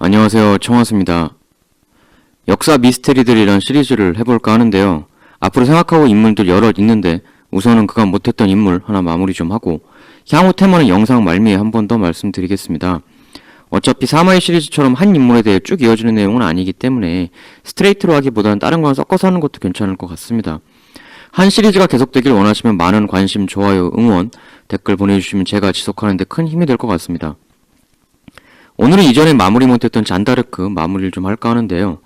안녕하세요. 청하수입니다. 역사 미스테리들이란 시리즈를 해볼까 하는데요. 앞으로 생각하고 인물들 여럿 있는데 우선은 그간 못했던 인물 하나 마무리 좀 하고 향후 테마는 영상 말미에 한 번 더 말씀드리겠습니다. 어차피 사마이 시리즈처럼 한 인물에 대해 쭉 이어지는 내용은 아니기 때문에 스트레이트로 하기보다는 다른 건 섞어서 하는 것도 괜찮을 것 같습니다. 한 시리즈가 계속되길 원하시면 많은 관심, 좋아요, 응원, 댓글 보내주시면 제가 지속하는 데 큰 힘이 될 것 같습니다. 오늘은 이전에 마무리 못했던 잔다르크 마무리를 좀 할까 하는데요.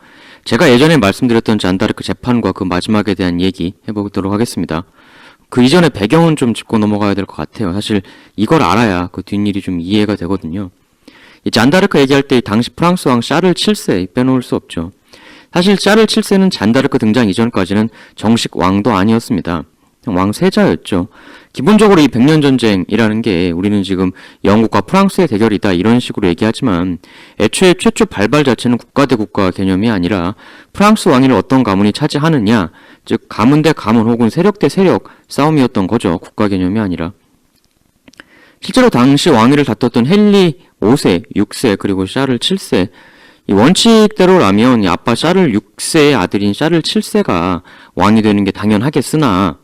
제가 예전에 말씀드렸던 잔다르크 재판과 그 마지막에 대한 얘기 해보도록 하겠습니다. 그 이전에 배경은 좀 짚고 넘어가야 될 것 같아요. 사실 이걸 알아야 그 뒷일이 좀 이해가 되거든요. 이 잔다르크 얘기할 때 당시 프랑스 왕 샤를 7세 빼놓을 수 없죠. 사실 샤를 7세는 잔다르크 등장 이전까지는 정식 왕도 아니었습니다. 왕세자였죠. 기본적으로 이 백년전쟁이라는 게 우리는 지금 영국과 프랑스의 대결이다 이런 식으로 얘기하지만 애초에 최초 발발 자체는 국가 대 국가 개념이 아니라 프랑스 왕위를 어떤 가문이 차지하느냐, 즉 가문 대 가문 혹은 세력 대 세력 싸움이었던 거죠. 국가 개념이 아니라. 실제로 당시 왕위를 다퉜던 헨리 5세, 6세 그리고 샤를 7세 이 원칙대로라면 이 아빠 샤를 6세의 아들인 샤를 7세가 왕이 되는 게 당연하겠으나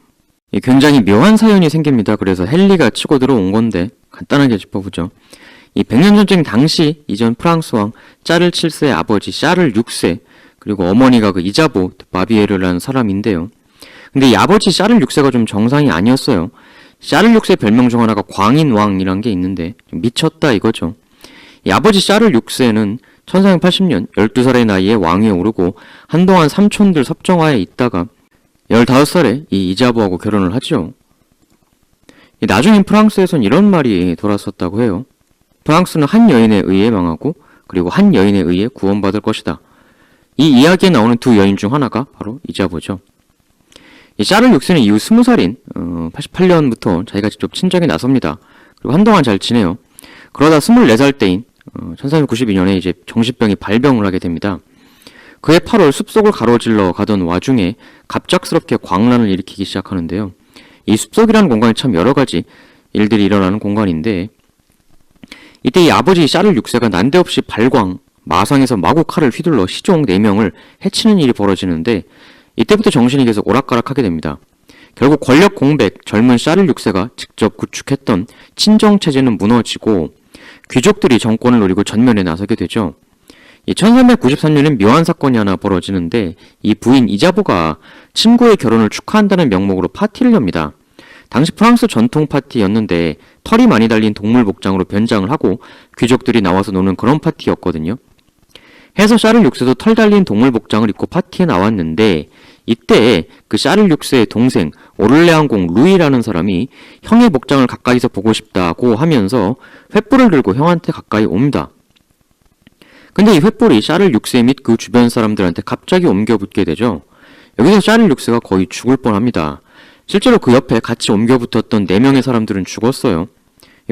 굉장히 묘한 사연이 생깁니다. 그래서 헨리가 치고 들어온 건데 간단하게 짚어보죠. 이 백년전쟁 당시 이전 프랑스 왕 샤를 7세의 아버지 샤를 6세 그리고 어머니가 그 이자보 바비에르라는 사람인데요. 근데 이 아버지 샤를 6세가 좀 정상이 아니었어요. 샤를 6세 별명 중 하나가 광인왕이란 게 있는데 좀 미쳤다 이거죠. 이 아버지 샤를 6세는 1480년 12살의 나이에 왕위에 오르고 한동안 삼촌들 섭정하에 있다가 15살에 이 이자보하고 결혼을 하죠. 나중엔 프랑스에선 이런 말이 돌았었다고 해요. 프랑스는 한 여인에 의해 망하고 그리고 한 여인에 의해 구원받을 것이다. 이 이야기에 나오는 두 여인 중 하나가 바로 이자보죠. 이 샤를 6세는 이후 20살인 88년부터 자기가 직접 친정에 나섭니다. 그리고 한동안 잘 지내요. 그러다 24살 때인 1392년에 이제 정신병이 발병을 하게 됩니다. 그해 8월 숲속을 가로질러 가던 와중에 갑작스럽게 광란을 일으키기 시작하는데요. 이 숲속이라는 공간이 참 여러가지 일들이 일어나는 공간인데 이때 이 아버지 샤를 6세가 난데없이 발광, 마상에서 마구 칼을 휘둘러 시종 4명을 해치는 일이 벌어지는데 이때부터 정신이 계속 오락가락하게 됩니다. 결국 권력 공백, 젊은 샤를 6세가 직접 구축했던 친정체제는 무너지고 귀족들이 정권을 노리고 전면에 나서게 되죠. 1393년엔 묘한 사건이 하나 벌어지는데 이 부인 이자보가 친구의 결혼을 축하한다는 명목으로 파티를 엽니다. 당시 프랑스 전통 파티였는데 털이 많이 달린 동물 복장으로 변장을 하고 귀족들이 나와서 노는 그런 파티였거든요. 해서 샤를 6세도 털 달린 동물 복장을 입고 파티에 나왔는데 이때 그 샤를 6세의 동생 오를레안 공 루이라는 사람이 형의 복장을 가까이서 보고 싶다고 하면서 횃불을 들고 형한테 가까이 옵니다. 근데 이 횃불이 샤를 6세 및 그 주변 사람들한테 갑자기 옮겨 붙게 되죠. 여기서 샤를 6세가 거의 죽을 뻔합니다. 실제로 그 옆에 같이 옮겨 붙었던 4명의 사람들은 죽었어요.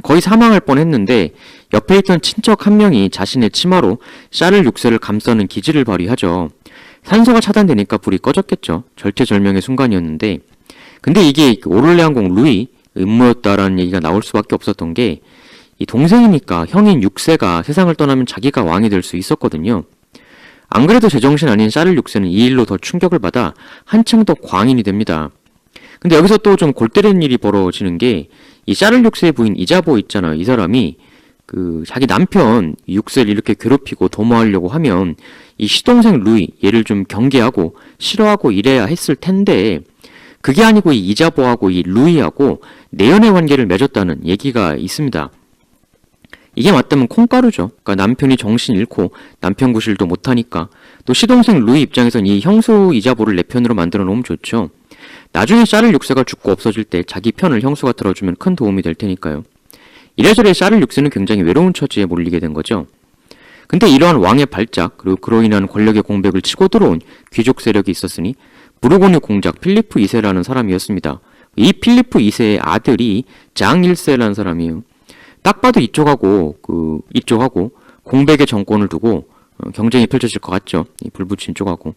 거의 사망할 뻔했는데 옆에 있던 친척 한 명이 자신의 치마로 샤를 6세를 감싸는 기지를 발휘하죠. 산소가 차단되니까 불이 꺼졌겠죠. 절체절명의 순간이었는데 근데 이게 오를레안공 루이 음모였다라는 얘기가 나올 수밖에 없었던 게 이 동생이니까 형인 6세가 세상을 떠나면 자기가 왕이 될 수 있었거든요. 안 그래도 제정신 아닌 샤를 6세는 이 일로 더 충격을 받아 한층 더 광인이 됩니다. 근데 여기서 또 좀 골 때리는 일이 벌어지는 게 이 샤를 6세의 부인 이자보 있잖아요. 이 사람이 그 자기 남편 6세를 이렇게 괴롭히고 도모하려고 하면 이 시동생 루이 얘를 좀 경계하고 싫어하고 이래야 했을 텐데 그게 아니고 이 이자보하고 이 루이하고 내연의 관계를 맺었다는 얘기가 있습니다. 이게 맞다면 콩가루죠. 그러니까 남편이 정신 잃고 남편 구실도 못하니까 또 시동생 루이 입장에선 이 형수 이자보를 내 편으로 만들어 놓으면 좋죠. 나중에 샤를 6세가 죽고 없어질 때 자기 편을 형수가 들어주면 큰 도움이 될 테니까요. 이래저래 샤를 6세는 굉장히 외로운 처지에 몰리게 된 거죠. 근데 이러한 왕의 발작 그리고 그로 인한 권력의 공백을 치고 들어온 귀족 세력이 있었으니 부르고뉴 공작 필리프 2세라는 사람이었습니다. 이 필리프 2세의 아들이 장 1세라는 사람이에요. 딱 봐도 이쪽하고 공백의 정권을 두고 경쟁이 펼쳐질 것 같죠. 이 불붙인 쪽하고.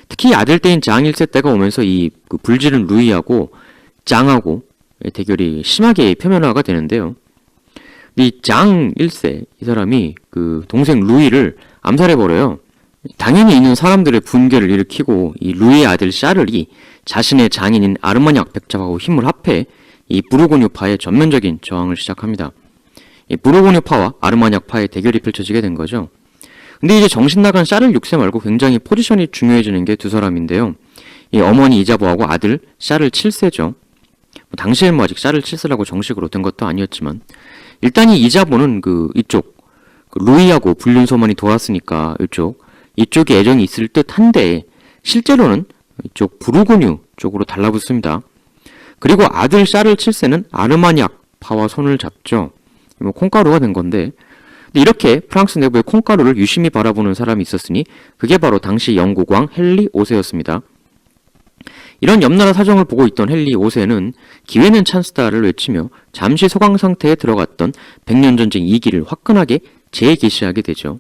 특히 아들 때인 장 1세 때가 오면서 이 불지른 루이하고 짱하고 대결이 심하게 표면화가 되는데요. 이 장 1세, 이 사람이 그 동생 루이를 암살해버려요. 당연히 있는 사람들의 분개를 일으키고 이 루이의 아들 샤를이 자신의 장인인 아르마니악 백작하고 힘을 합해 이 부르고뉴파의 전면적인 저항을 시작합니다. 이 부르고뉴파와 아르마니악파의 대결이 펼쳐지게 된 거죠. 근데 이제 정신 나간 샤를 6세 말고 굉장히 포지션이 중요해지는 게 두 사람인데요. 이 어머니 이자보하고 아들 샤를 7세죠. 당시엔 뭐 아직 샤를 7세라고 정식으로 된 것도 아니었지만 일단 이 이자보는 이쪽 루이하고 불륜 소문이 돌았으니까 이쪽에 애정이 있을 듯한데 실제로는 이쪽 부르고뉴 쪽으로 달라붙습니다. 그리고 아들 샤를 7세는 아르마니악파와 손을 잡죠. 뭐 콩가루가 된 건데 이렇게 프랑스 내부의 콩가루를 유심히 바라보는 사람이 있었으니 그게 바로 당시 영국 왕 헨리 5세였습니다. 이런 옆나라 사정을 보고 있던 헨리 5세는 기회는 찬스다를 외치며 잠시 소강 상태에 들어갔던 백년전쟁 2기를 화끈하게 재개시하게 되죠.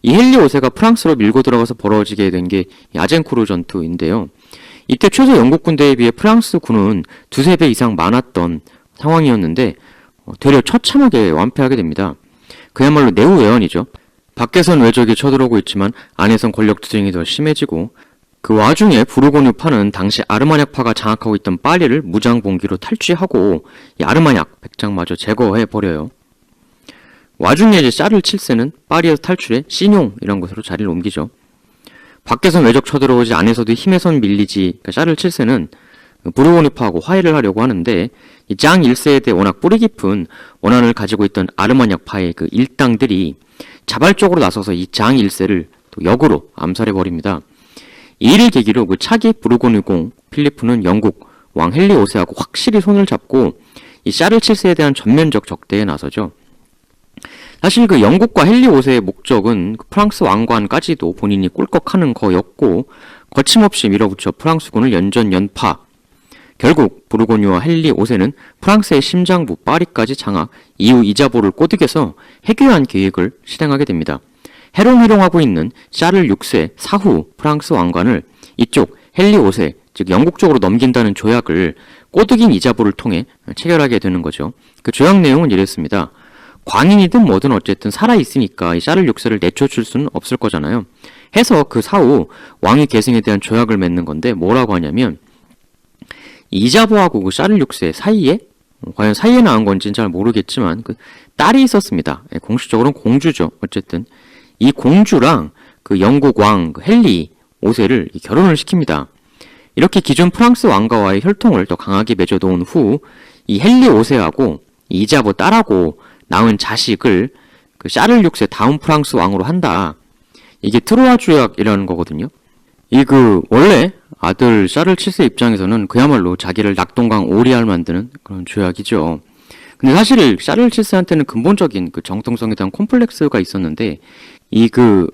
이 헨리 5세가 프랑스로 밀고 들어가서 벌어지게 된 게 아젠쿠르 전투인데요. 이때 최소 영국 군대에 비해 프랑스 군은 두세 배 이상 많았던 상황이었는데 되려 처참하게 완패하게 됩니다. 그야말로 내후외환이죠. 밖에선 외적이 쳐들어오고 있지만 안에선 권력 투쟁이 더 심해지고 그 와중에 부르고뉴파는 당시 아르마니악파가 장악하고 있던 파리를 무장봉기로 탈취하고 이 아르마니악 백작마저 제거해버려요. 와중에 이제 샤를 7세는 파리에서 탈출해 시뇽이란 곳으로 자리를 옮기죠. 밖에선 외적 쳐들어오지 안에서도 힘에선 밀리지 샤를 7세는 부르고뉴파하고 화해를 하려고 하는데 이 장 1세에 대해 워낙 뿌리 깊은 원한을 가지고 있던 아르마니악파의 그 일당들이 자발적으로 나서서 이 장 1세를 또 역으로 암살해버립니다. 이 일을 계기로 그 차기 부르고뉴공 필리프는 영국 왕 헨리 5세하고 확실히 손을 잡고 이 샤를 7세에 대한 전면적 적대에 나서죠. 사실 그 영국과 헨리 5세의 목적은 그 프랑스 왕관까지도 본인이 꿀꺽하는 거였고 거침없이 밀어붙여 프랑스군을 연전연파. 결국 부르고뉴와 헨리 5세는 프랑스의 심장부 파리까지 장악, 이후 이자보를 꼬드겨서 해괴한 계획을 실행하게 됩니다. 해롱해롱하고 있는 샤를 6세 사후 프랑스 왕관을 이쪽 헨리 5세, 즉 영국 쪽으로 넘긴다는 조약을 꼬드긴 이자보를 통해 체결하게 되는 거죠. 그 조약 내용은 이랬습니다. 광인이든 뭐든 어쨌든 살아있으니까 이 샤를 6세를 내쫓을 수는 없을 거잖아요. 해서 그 사후 왕위 계승에 대한 조약을 맺는 건데 뭐라고 하냐면 이자보하고 그 샤를 6세 사이에 과연 사이에 나온 건지는 잘 모르겠지만 그 딸이 있었습니다. 공식적으로는 공주죠. 어쨌든 이 공주랑 그 영국 왕 헨리 5세를 결혼을 시킵니다. 이렇게 기존 프랑스 왕가와의 혈통을 더 강하게 맺어놓은 후 이 헨리 5세하고 이자보 딸하고 낳은 자식을 그 샤를 6세 다음 프랑스 왕으로 한다. 이게 트로아 조약이라는 거거든요. 원래 아들 샤를 7세 입장에서는 그야말로 자기를 낙동강 오리알 만드는 그런 조약이죠. 근데 사실 샤를 7세한테는 근본적인 그 정통성에 대한 콤플렉스가 있었는데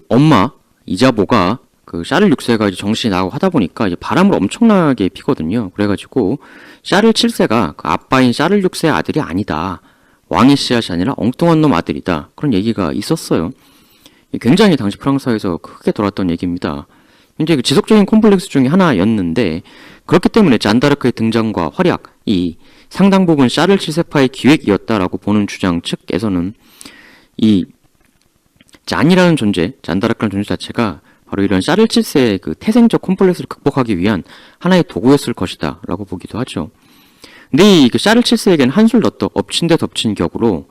엄마 이자보가 그 샤를 6세가 이제 정신이 나고 하다 보니까 이제 바람을 엄청나게 피거든요. 그래가지고 샤를 7세가 그 아빠인 샤를 6세의 아들이 아니다. 왕의 씨앗이 아니라 엉뚱한 놈 아들이다. 그런 얘기가 있었어요. 굉장히 당시 프랑스에서 크게 돌았던 얘기입니다. 굉장히 지속적인 콤플렉스 중에 하나였는데 그렇기 때문에 잔다르크의 등장과 활약이 상당 부분 샤를 7세파의 기획이었다라고 보는 주장 측에서는 이 잔이라는 존재, 잔다르크라는 존재 자체가 바로 이런 샤를 7세의 그 태생적 콤플렉스를 극복하기 위한 하나의 도구였을 것이다 라고 보기도 하죠. 근데 이 샤를 7세에게는 한술 더 엎친 데 덮친 격으로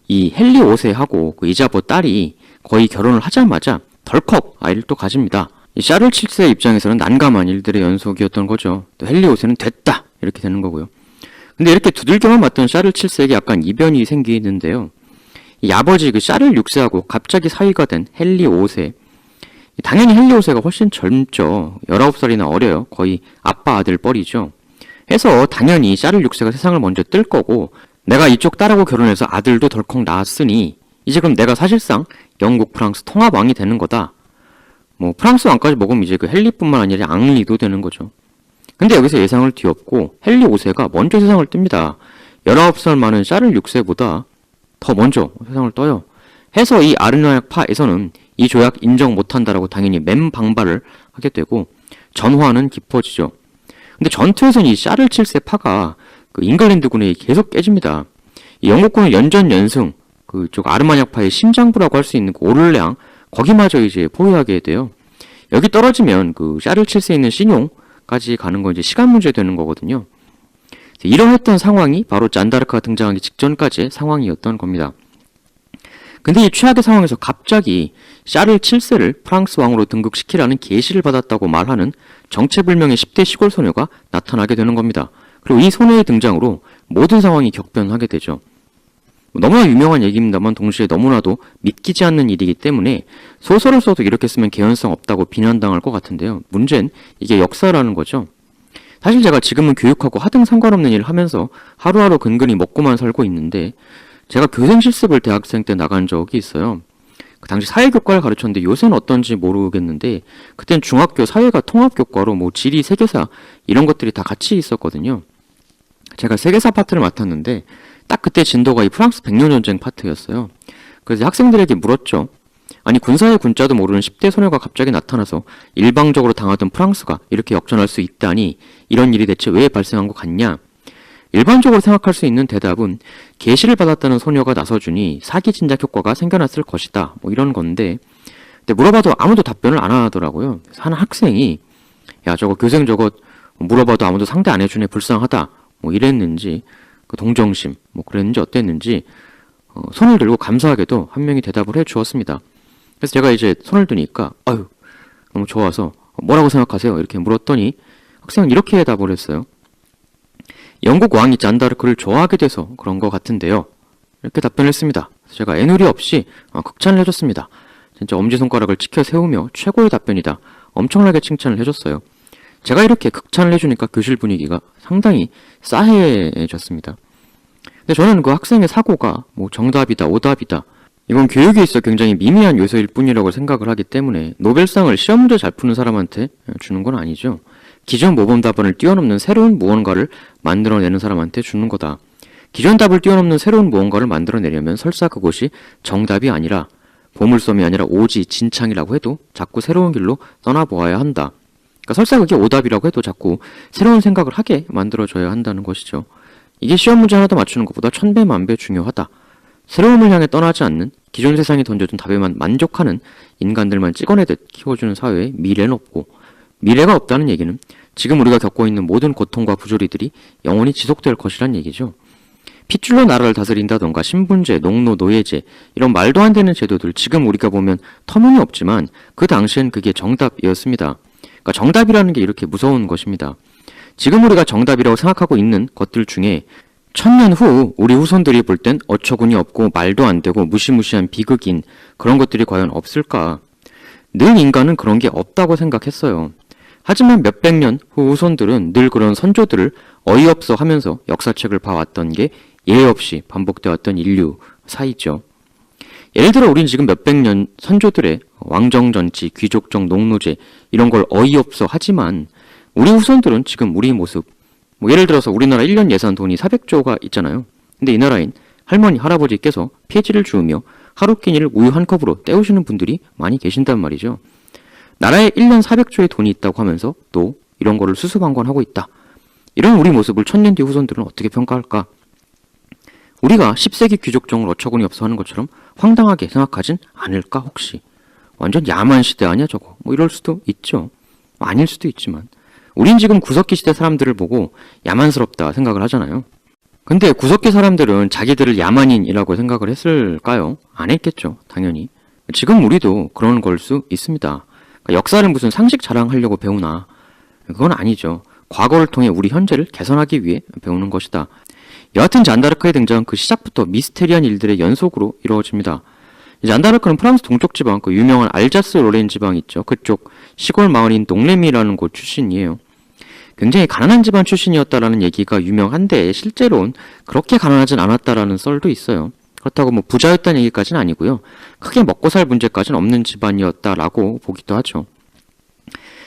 이 헨리 5세하고 그 이자보 딸이 거의 결혼을 하자마자 덜컥 아이를 또 가집니다. 이 샤를 7세 입장에서는 난감한 일들의 연속이었던 거죠. 또 헨리 5세는 됐다 이렇게 되는 거고요. 근데 이렇게 두들겨만 맞던 샤를 7세에게 약간 이변이 생기는데요. 이 아버지 그 샤를 6세하고 갑자기 사위가 된 헨리 5세. 당연히 헨리 5세가 훨씬 젊죠. 19살이나 어려요. 거의 아빠 아들 뻘이죠. 해서 당연히 샤를 6세가 세상을 먼저 뜰 거고 내가 이쪽 딸하고 결혼해서 아들도 덜컥 낳았으니 이제 그럼 내가 사실상 영국 프랑스 통합왕이 되는 거다. 뭐 프랑스 왕까지 먹으면 이제 그 헨리뿐만 아니라 앙리도 되는 거죠. 근데 여기서 예상을 뒤엎고 헨리 5세가 먼저 세상을 뜹니다. 19살 많은 샤를 6세보다 더 먼저 세상을 떠요. 해서 이 아르마니악파에서는 이 조약 인정 못한다라고 당연히 맹방발을 하게 되고 전화는 깊어지죠. 근데 전투에서는 이 샤를 7세 파가 그 잉글랜드군에 계속 깨집니다. 이 영국군은 연전연승 그쪽 아르마니아파의 심장부라고 할 수 있는 그 오를레앙 거기마저 이제 포위하게 돼요. 여기 떨어지면 그 샤를 7세에 있는 시뇽까지 가는 건 이제 시간 문제 되는 거거든요. 이러했던 상황이 바로 잔다르크가 등장하기 직전까지의 상황이었던 겁니다. 근데 이 최악의 상황에서 갑자기 샤를 7세를 프랑스 왕으로 등극시키라는 계시를 받았다고 말하는 정체불명의 10대 시골 소녀가 나타나게 되는 겁니다. 그리고 이 소녀의 등장으로 모든 상황이 격변하게 되죠. 너무나 유명한 얘기입니다만 동시에 너무나도 믿기지 않는 일이기 때문에 소설을 써도 이렇게 쓰면 개연성 없다고 비난당할 것 같은데요. 문제는 이게 역사라는 거죠. 사실 제가 지금은 교육하고 하등 상관없는 일을 하면서 하루하루 근근히 먹고만 살고 있는데 제가 교생 실습을 대학생 때 나간 적이 있어요. 그 당시 사회교과를 가르쳤는데 요새는 어떤지 모르겠는데 그땐 중학교 사회가 통합교과로 뭐 지리, 세계사 이런 것들이 다 같이 있었거든요. 제가 세계사 파트를 맡았는데 딱 그때 진도가 이 프랑스 백년전쟁 파트였어요. 그래서 학생들에게 물었죠. 아니 군사의 군자도 모르는 10대 소녀가 갑자기 나타나서 일방적으로 당하던 프랑스가 이렇게 역전할 수 있다니 이런 일이 대체 왜 발생한 것 같냐? 일반적으로 생각할 수 있는 대답은 계시를 받았다는 소녀가 나서주니 사기 진작 효과가 생겨났을 것이다. 뭐 이런 건데 근데 물어봐도 아무도 답변을 안 하더라고요. 그래서 한 학생이 야 저거 교생 저거 물어봐도 아무도 상대 안 해주네 불쌍하다. 뭐 이랬는지 그 동정심 뭐 그랬는지 어땠는지 손을 들고 감사하게도 한 명이 대답을 해 주었습니다. 그래서 제가 이제 손을 드니까 아유 너무 좋아서 뭐라고 생각하세요? 이렇게 물었더니 학생은 이렇게 대답을 했어요. 영국 왕이 잔다르크를 좋아하게 돼서 그런 것 같은데요. 이렇게 답변했습니다. 그래서 제가 애누리 없이 극찬을 해줬습니다. 진짜 엄지손가락을 치켜 세우며 최고의 답변이다. 엄청나게 칭찬을 해줬어요. 제가 이렇게 극찬을 해주니까 교실 분위기가 상당히 싸해졌습니다. 근데 저는 그 학생의 사고가 뭐 정답이다, 오답이다. 이건 교육에 있어 굉장히 미미한 요소일 뿐이라고 생각을 하기 때문에 노벨상을 시험 문제 잘 푸는 사람한테 주는 건 아니죠. 기존 모범 답안을 뛰어넘는 새로운 무언가를 만들어내는 사람한테 주는 거다. 기존 답을 뛰어넘는 새로운 무언가를 만들어내려면 설사 그것이 정답이 아니라 보물섬이 아니라 오지 진창이라고 해도 자꾸 새로운 길로 떠나보아야 한다. 그러니까 설사 그게 오답이라고 해도 자꾸 새로운 생각을 하게 만들어줘야 한다는 것이죠. 이게 시험 문제 하나 더 맞추는 것보다 천배 만배 중요하다. 새로움을 향해 떠나지 않는 기존 세상이 던져준 답에만 만족하는 인간들만 찍어내듯 키워주는 사회에 미래는 없고 미래가 없다는 얘기는 지금 우리가 겪고 있는 모든 고통과 부조리들이 영원히 지속될 것이란 얘기죠. 핏줄로 나라를 다스린다던가 신분제, 농노, 노예제 이런 말도 안 되는 제도들 지금 우리가 보면 터무니없지만 그 당시엔 그게 정답이었습니다. 그러니까 정답이라는 게 이렇게 무서운 것입니다. 지금 우리가 정답이라고 생각하고 있는 것들 중에 1000년 후 우리 후손들이 볼 땐 어처구니 없고 말도 안 되고 무시무시한 비극인 그런 것들이 과연 없을까? 늘 인간은 그런 게 없다고 생각했어요. 하지만 몇백 년 후 후손들은 늘 그런 선조들을 어이없어 하면서 역사책을 봐왔던 게 예외 없이 반복되어 왔던 인류 사이죠. 예를 들어 우린 지금 몇백 년 선조들의 왕정전치, 귀족정, 농노제 이런 걸 어이없어 하지만 우리 후손들은 지금 우리 모습 뭐 예를 들어서 우리나라 1년 예산 돈이 400조가 있잖아요. 근데 이 나라엔 할머니, 할아버지께서 폐지를 주우며 하루 끼니를 우유 한 컵으로 때우시는 분들이 많이 계신단 말이죠. 나라에 1년 400조의 돈이 있다고 하면서 또 이런 거를 수수방관하고 있다. 이런 우리 모습을 1000년 뒤 후손들은 어떻게 평가할까? 우리가 10세기 귀족정을 어처구니 없어 하는 것처럼 황당하게 생각하진 않을까 혹시? 완전 야만 시대 아니야 저거? 뭐 이럴 수도 있죠. 아닐 수도 있지만 우린 지금 구석기 시대 사람들을 보고 야만스럽다 생각을 하잖아요. 근데 구석기 사람들은 자기들을 야만인이라고 생각을 했을까요? 안 했겠죠. 당연히. 지금 우리도 그런 걸 수 있습니다. 그러니까 역사를 무슨 상식 자랑하려고 배우나 그건 아니죠. 과거를 통해 우리 현재를 개선하기 위해 배우는 것이다. 여하튼 잔다르크의 등장은 그 시작부터 미스테리한 일들의 연속으로 이루어집니다. 잔다르크는 프랑스 동쪽 지방 그 유명한 알자스 로렌 지방 있죠. 그쪽 시골 마을인 농레미라는 곳 출신이에요. 굉장히 가난한 집안 출신이었다라는 얘기가 유명한데 실제로는 그렇게 가난하진 않았다라는 썰도 있어요. 그렇다고 뭐 부자였다는 얘기까지는 아니고요. 크게 먹고 살 문제까지는 없는 집안이었다라고 보기도 하죠.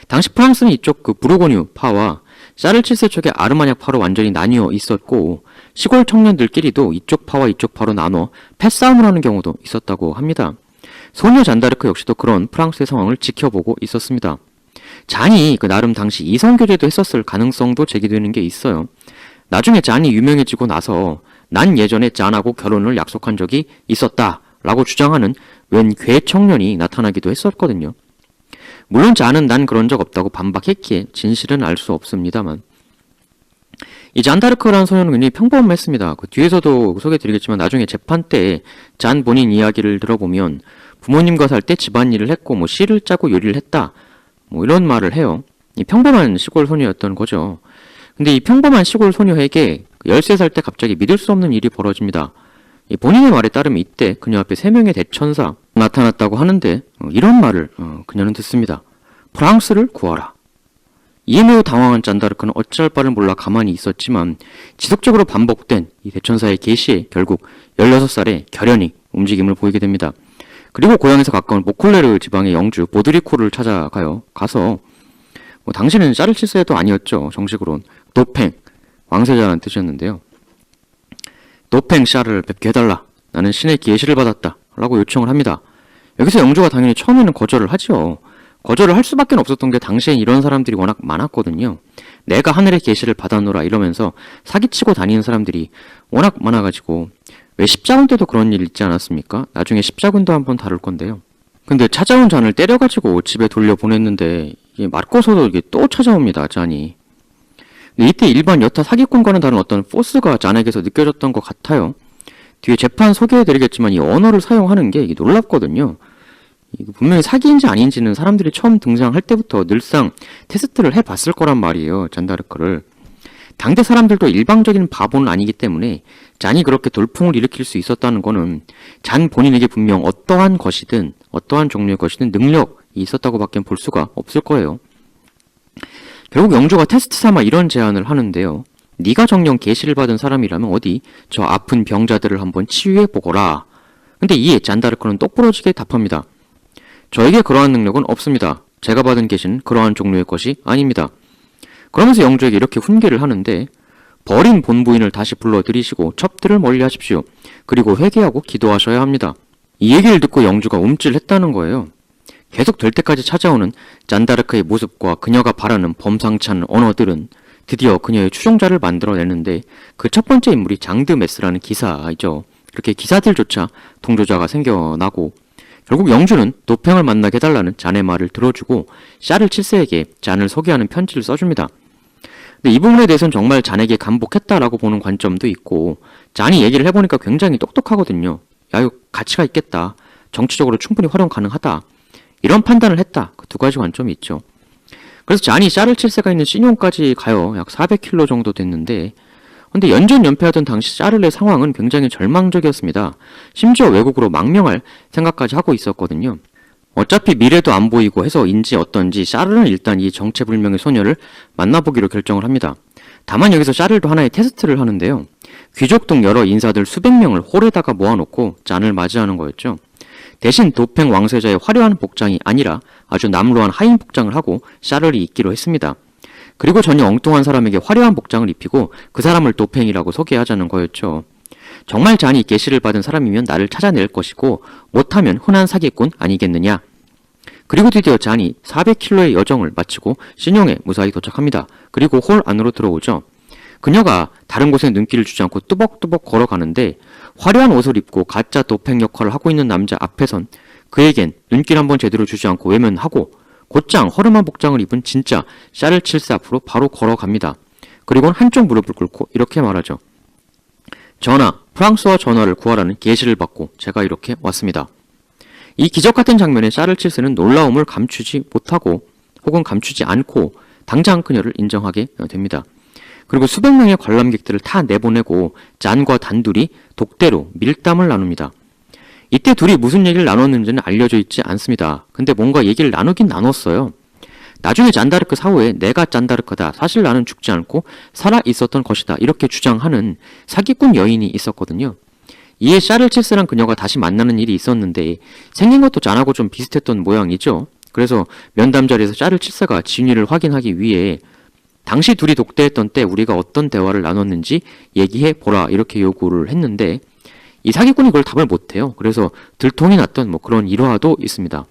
당시 프랑스는 이쪽 그 부르고뉴 파와 샤를 7세 쪽의 아르마냥 파로 완전히 나뉘어 있었고 시골 청년들끼리도 이쪽 파와 이쪽 파로 나눠 패싸움을 하는 경우도 있었다고 합니다. 소녀 잔다르크 역시도 그런 프랑스의 상황을 지켜보고 있었습니다. 잔이 그 나름 당시 이성교제도 했었을 가능성도 제기되는 게 있어요. 나중에 짠이 유명해지고 나서 난 예전에 짠하고 결혼을 약속한 적이 있었다 라고 주장하는 웬 괴 청년이 나타나기도 했었거든요. 물론 짠은 난 그런 적 없다고 반박했기에 진실은 알 수 없습니다만, 이 잔다르크라는 소녀는 굉장히 평범했습니다. 그 뒤에서도 소개해드리겠지만 나중에 재판 때 짠 본인 이야기를 들어보면 부모님과 살 때 집안일을 했고 뭐 씨를 짜고 요리를 했다 뭐 이런 말을 해요. 이 평범한 시골 소녀였던 거죠. 근데 이 평범한 시골 소녀에게 13살 때 갑자기 믿을 수 없는 일이 벌어집니다. 이 본인의 말에 따르면 이때 그녀 앞에 3명의 대천사 나타났다고 하는데 이런 말을 그녀는 듣습니다. 프랑스를 구하라. 이에 매우 당황한 잔다르크는 어찌할 바를 몰라 가만히 있었지만 지속적으로 반복된 이 대천사의 계시에 결국 16살에 결연히 움직임을 보이게 됩니다. 그리고 고향에서 가까운 모콜레르 지방의 영주 보드리코를 찾아가요. 가서 당신은 샤를칠세도 아니었죠. 정식으로는 도팽, 왕세자라는 뜻이었는데요. 도팽 샤를 뵙게 해달라. 나는 신의 계시를 받았다. 라고 요청을 합니다. 여기서 영주가 당연히 처음에는 거절을 하죠. 거절을 할 수밖에 없었던 게 당시엔 이런 사람들이 워낙 많았거든요. 내가 하늘의 계시를 받아노라 이러면서 사기치고 다니는 사람들이 워낙 많아가지고, 왜 십자군 때도 그런 일 있지 않았습니까? 나중에 십자군도 한번 다룰 건데요. 근데 찾아온 잔을 때려가지고 집에 돌려보냈는데 이게 맞고서도 이게 또 찾아옵니다. 잔이. 근데 이때 일반 여타 사기꾼과는 다른 어떤 포스가 잔에게서 느껴졌던 것 같아요. 뒤에 재판 소개해드리겠지만 이 언어를 사용하는 게 이게 놀랍거든요. 이거 분명히 사기인지 아닌지는 사람들이 처음 등장할 때부터 늘상 테스트를 해봤을 거란 말이에요. 잔다르크를. 당대 사람들도 일방적인 바보는 아니기 때문에 잔이 그렇게 돌풍을 일으킬 수 있었다는 거는 잔 본인에게 분명 어떠한 것이든 어떠한 종류의 것이든 능력이 있었다고 밖엔 볼 수가 없을 거예요. 결국 영주가 테스트 삼아 이런 제안을 하는데요. 네가 정령 계시를 받은 사람이라면 어디 저 아픈 병자들을 한번 치유해보거라. 근데 이에 잔다르크는 똑부러지게 답합니다. 저에게 그러한 능력은 없습니다. 제가 받은 계시는 그러한 종류의 것이 아닙니다. 그러면서 영주에게 이렇게 훈계를 하는데, 버린 본부인을 다시 불러들이시고 첩들을 멀리하십시오. 그리고 회개하고 기도하셔야 합니다. 이 얘기를 듣고 영주가 움찔했다는 거예요. 계속 될 때까지 찾아오는 잔다르크의 모습과 그녀가 바라는 범상치 않은 언어들은 드디어 그녀의 추종자를 만들어내는데, 그 첫 번째 인물이 장드메스라는 기사이죠. 이렇게 기사들조차 동조자가 생겨나고, 결국 영주는 도팽을 만나게 해달라는 잔의 말을 들어주고 샤를 7세에게 잔을 소개하는 편지를 써줍니다. 근데 이 부분에 대해서는 정말 잔에게 감복했다라고 보는 관점도 있고, 잔이 얘기를 해보니까 굉장히 똑똑하거든요. 야, 이거 가치가 있겠다. 정치적으로 충분히 활용 가능하다. 이런 판단을 했다. 그 두 가지 관점이 있죠. 그래서 잔이 샤를 7세가 있는 시뇽까지 가요. 약 400km 정도 됐는데, 근데 연전연패하던 당시 샤를의 상황은 굉장히 절망적이었습니다. 심지어 외국으로 망명할 생각까지 하고 있었거든요. 어차피 미래도 안 보이고 해서인지 어떤지 샤를은 일단 이 정체불명의 소녀를 만나보기로 결정을 합니다. 다만 여기서 샤를도 하나의 테스트를 하는데요. 귀족 등 여러 인사들 수백 명을 홀에다가 모아놓고 잔을 맞이하는 거였죠. 대신 도팽 왕세자의 화려한 복장이 아니라 아주 남루한 하인 복장을 하고 샤를이 입기로 했습니다. 그리고 전혀 엉뚱한 사람에게 화려한 복장을 입히고 그 사람을 도팽이라고 소개하자는 거였죠. 정말 잔이 계시를 받은 사람이면 나를 찾아낼 것이고 못하면 흔한 사기꾼 아니겠느냐. 그리고 드디어 잔이 400km의 여정을 마치고 시뇽에 무사히 도착합니다. 그리고 홀 안으로 들어오죠. 그녀가 다른 곳에 눈길을 주지 않고 뚜벅뚜벅 걸어가는데, 화려한 옷을 입고 가짜 도팽 역할을 하고 있는 남자 앞에선 그에겐 눈길 한번 제대로 주지 않고 외면하고 곧장 허름한 복장을 입은 진짜 샤를 7세 앞으로 바로 걸어갑니다. 그리고는 한쪽 무릎을 꿇고 이렇게 말하죠. 전하, 프랑스와 전하를 구하라는 계시를 받고 제가 이렇게 왔습니다. 이 기적같은 장면에 샤를 7세는 놀라움을 감추지 못하고 혹은 감추지 않고 당장 그녀를 인정하게 됩니다. 그리고 수백 명의 관람객들을 다 내보내고 잔과 단둘이 독대로 밀담을 나눕니다. 이때 둘이 무슨 얘기를 나눴는지는 알려져 있지 않습니다. 근데 뭔가 얘기를 나누긴 나눴어요. 나중에 잔다르크 사후에 내가 잔다르크다. 사실 나는 죽지 않고 살아 있었던 것이다. 이렇게 주장하는 사기꾼 여인이 있었거든요. 이에 샤를 7세랑 그녀가 다시 만나는 일이 있었는데 생긴 것도 잔하고 좀 비슷했던 모양이죠. 그래서 면담 자리에서 샤를 7세가 진위를 확인하기 위해 당시 둘이 독대했던 때 우리가 어떤 대화를 나눴는지 얘기해보라 이렇게 요구를 했는데 이 사기꾼이 그걸 답을 못해요. 그래서 들통이 났던 뭐 그런 일화도 있습니다.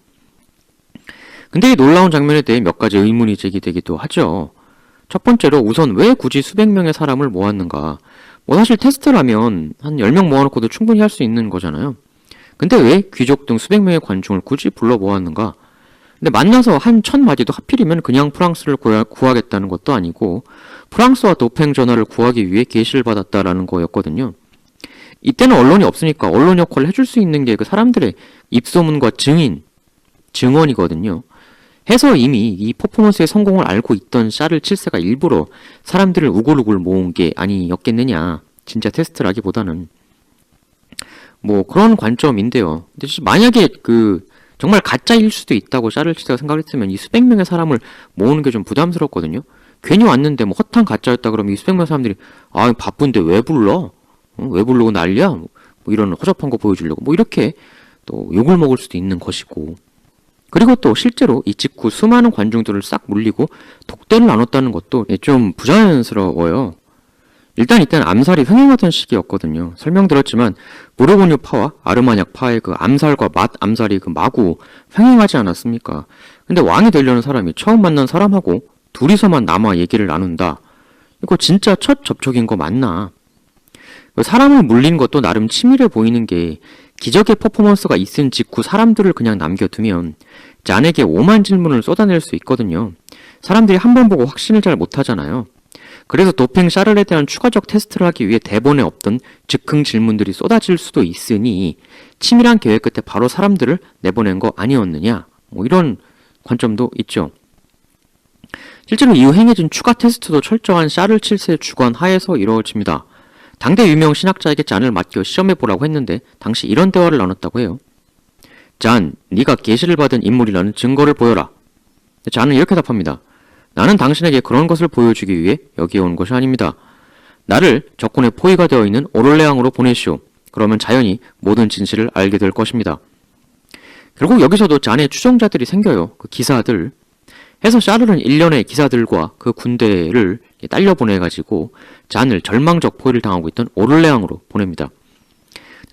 근데 이 놀라운 장면에 대해 몇 가지 의문이 제기되기도 하죠. 첫 번째로 우선 왜 굳이 수백 명의 사람을 모았는가. 뭐 사실 테스트라면 한 10명 모아놓고도 충분히 할 수 있는 거잖아요. 근데 왜 귀족 등 수백 명의 관중을 굳이 불러 모았는가? 근데 만나서 한 첫 마디도 하필이면 그냥 프랑스를 구하겠다는 것도 아니고 프랑스와 도팽 전화를 구하기 위해 계시를 받았다라는 거였거든요. 이때는 언론이 없으니까 언론 역할을 해줄 수 있는 게 그 사람들의 입소문과 증언이거든요. 해서 이미 이 퍼포먼스의 성공을 알고 있던 샤를 7세가 일부러 사람들을 우글우글 모은 게 아니었겠느냐. 진짜 테스트라기보다는. 뭐 그런 관점인데요. 근데 만약에 정말 가짜일 수도 있다고 샤를 7세가 생각했으면 이 수백 명의 사람을 모으는 게 좀 부담스럽거든요. 괜히 왔는데 뭐 허탕 가짜였다 그러면 이 수백 명의 사람들이 바쁜데 왜 불러? 왜 부르고 난리야? 뭐 이런 허접한 거 보여주려고 뭐 이렇게 또 욕을 먹을 수도 있는 것이고. 그리고 또 실제로 이 직후 수많은 관중들을 싹 물리고 독대를 나눴다는 것도 좀 부자연스러워요. 일단 이때는 암살이 흥행하던 시기였거든요. 설명드렸지만 무르고뉴 파와 아르마냥 파의 그 암살과 맛 암살이 마구 흥행하지 않았습니까? 근데 왕이 되려는 사람이 처음 만난 사람하고 둘이서만 남아 얘기를 나눈다. 이거 진짜 첫 접촉인 거 맞나? 사람을 물린 것도 나름 치밀해 보이는 게 기적의 퍼포먼스가 있은 직후 사람들을 그냥 남겨두면 짠에게 오만 질문을 쏟아낼 수 있거든요. 사람들이 한 번 보고 확신을 잘 못하잖아요. 그래서 도팽 샤를에 대한 추가적 테스트를 하기 위해 대본에 없던 즉흥 질문들이 쏟아질 수도 있으니 치밀한 계획 끝에 바로 사람들을 내보낸 거 아니었느냐. 뭐 이런 관점도 있죠. 실제로 이후 행해진 추가 테스트도 철저한 샤를 7세의 주관 하에서 이루어집니다. 당대 유명 신학자에게 짠을 맡겨 시험해보라고 했는데 당시 이런 대화를 나눴다고 해요. 짠, 네가 계시를 받은 인물이라는 증거를 보여라. 짠은 이렇게 답합니다. 나는 당신에게 그런 것을 보여주기 위해 여기에 온 것이 아닙니다. 나를 적군의 포위가 되어 있는 오를레앙으로 보내시오. 그러면 자연히 모든 진실을 알게 될 것입니다. 결국 여기서도 짠의 추종자들이 생겨요. 그 기사들. 해서 샤를은 일련의 기사들과 그 군대를 딸려 보내가지고 짠을 절망적 포위를 당하고 있던 오를레앙으로 보냅니다.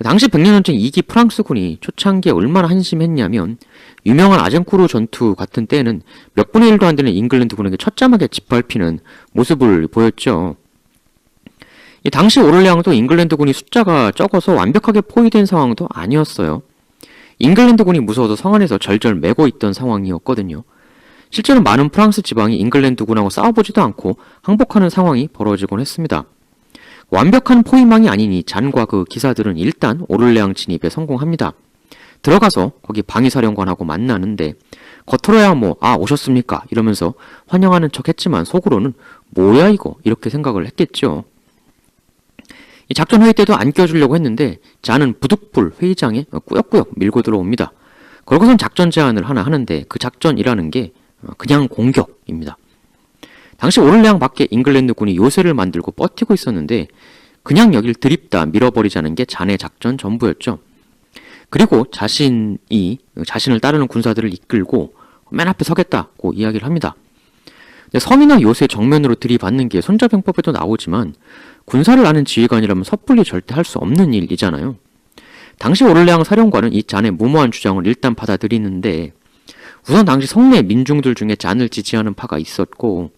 당시 100년 전쟁 2기 프랑스군이 초창기에 얼마나 한심했냐면 유명한 아젠쿠르 전투 같은 때에는 몇 분의 1도 안 되는 잉글랜드군에게 처참하게 짓밟히는 모습을 보였죠. 이 당시 오를레앙도 잉글랜드군이 숫자가 적어서 완벽하게 포위된 상황도 아니었어요. 잉글랜드군이 무서워서 성 안에서 절절 매고 있던 상황이었거든요. 실제로 많은 프랑스 지방이 잉글랜드군하고 싸워보지도 않고 항복하는 상황이 벌어지곤 했습니다. 완벽한 포위망이 아니니 잔과 그 기사들은 일단 오를레앙 진입에 성공합니다. 들어가서 거기 방위사령관하고 만나는데 겉으로야 오셨습니까? 이러면서 환영하는 척 했지만 속으로는 뭐야 이거? 이렇게 생각을 했겠죠. 이 작전 회의 때도 안 껴주려고 했는데 잔은 부득불 회의장에 꾸역꾸역 밀고 들어옵니다. 그러고선 작전 제안을 하나 하는데 그 작전이라는 게 그냥 공격입니다. 당시 오를레앙 밖에 잉글랜드군이 요새를 만들고 버티고 있었는데 그냥 여길 드립다 밀어버리자는 게 잔의 작전 전부였죠. 그리고 자신을 따르는 군사들을 이끌고 맨 앞에 서겠다고 이야기를 합니다. 섬이나 요새 정면으로 들이받는 게 손자병법에도 나오지만 군사를 아는 지휘관이라면 섣불리 절대 할 수 없는 일이잖아요. 당시 오를레앙 사령관은 이 잔의 무모한 주장을 일단 받아들이는데 우선 당시 성내 민중들 중에 잔을 지지하는 파가 있었고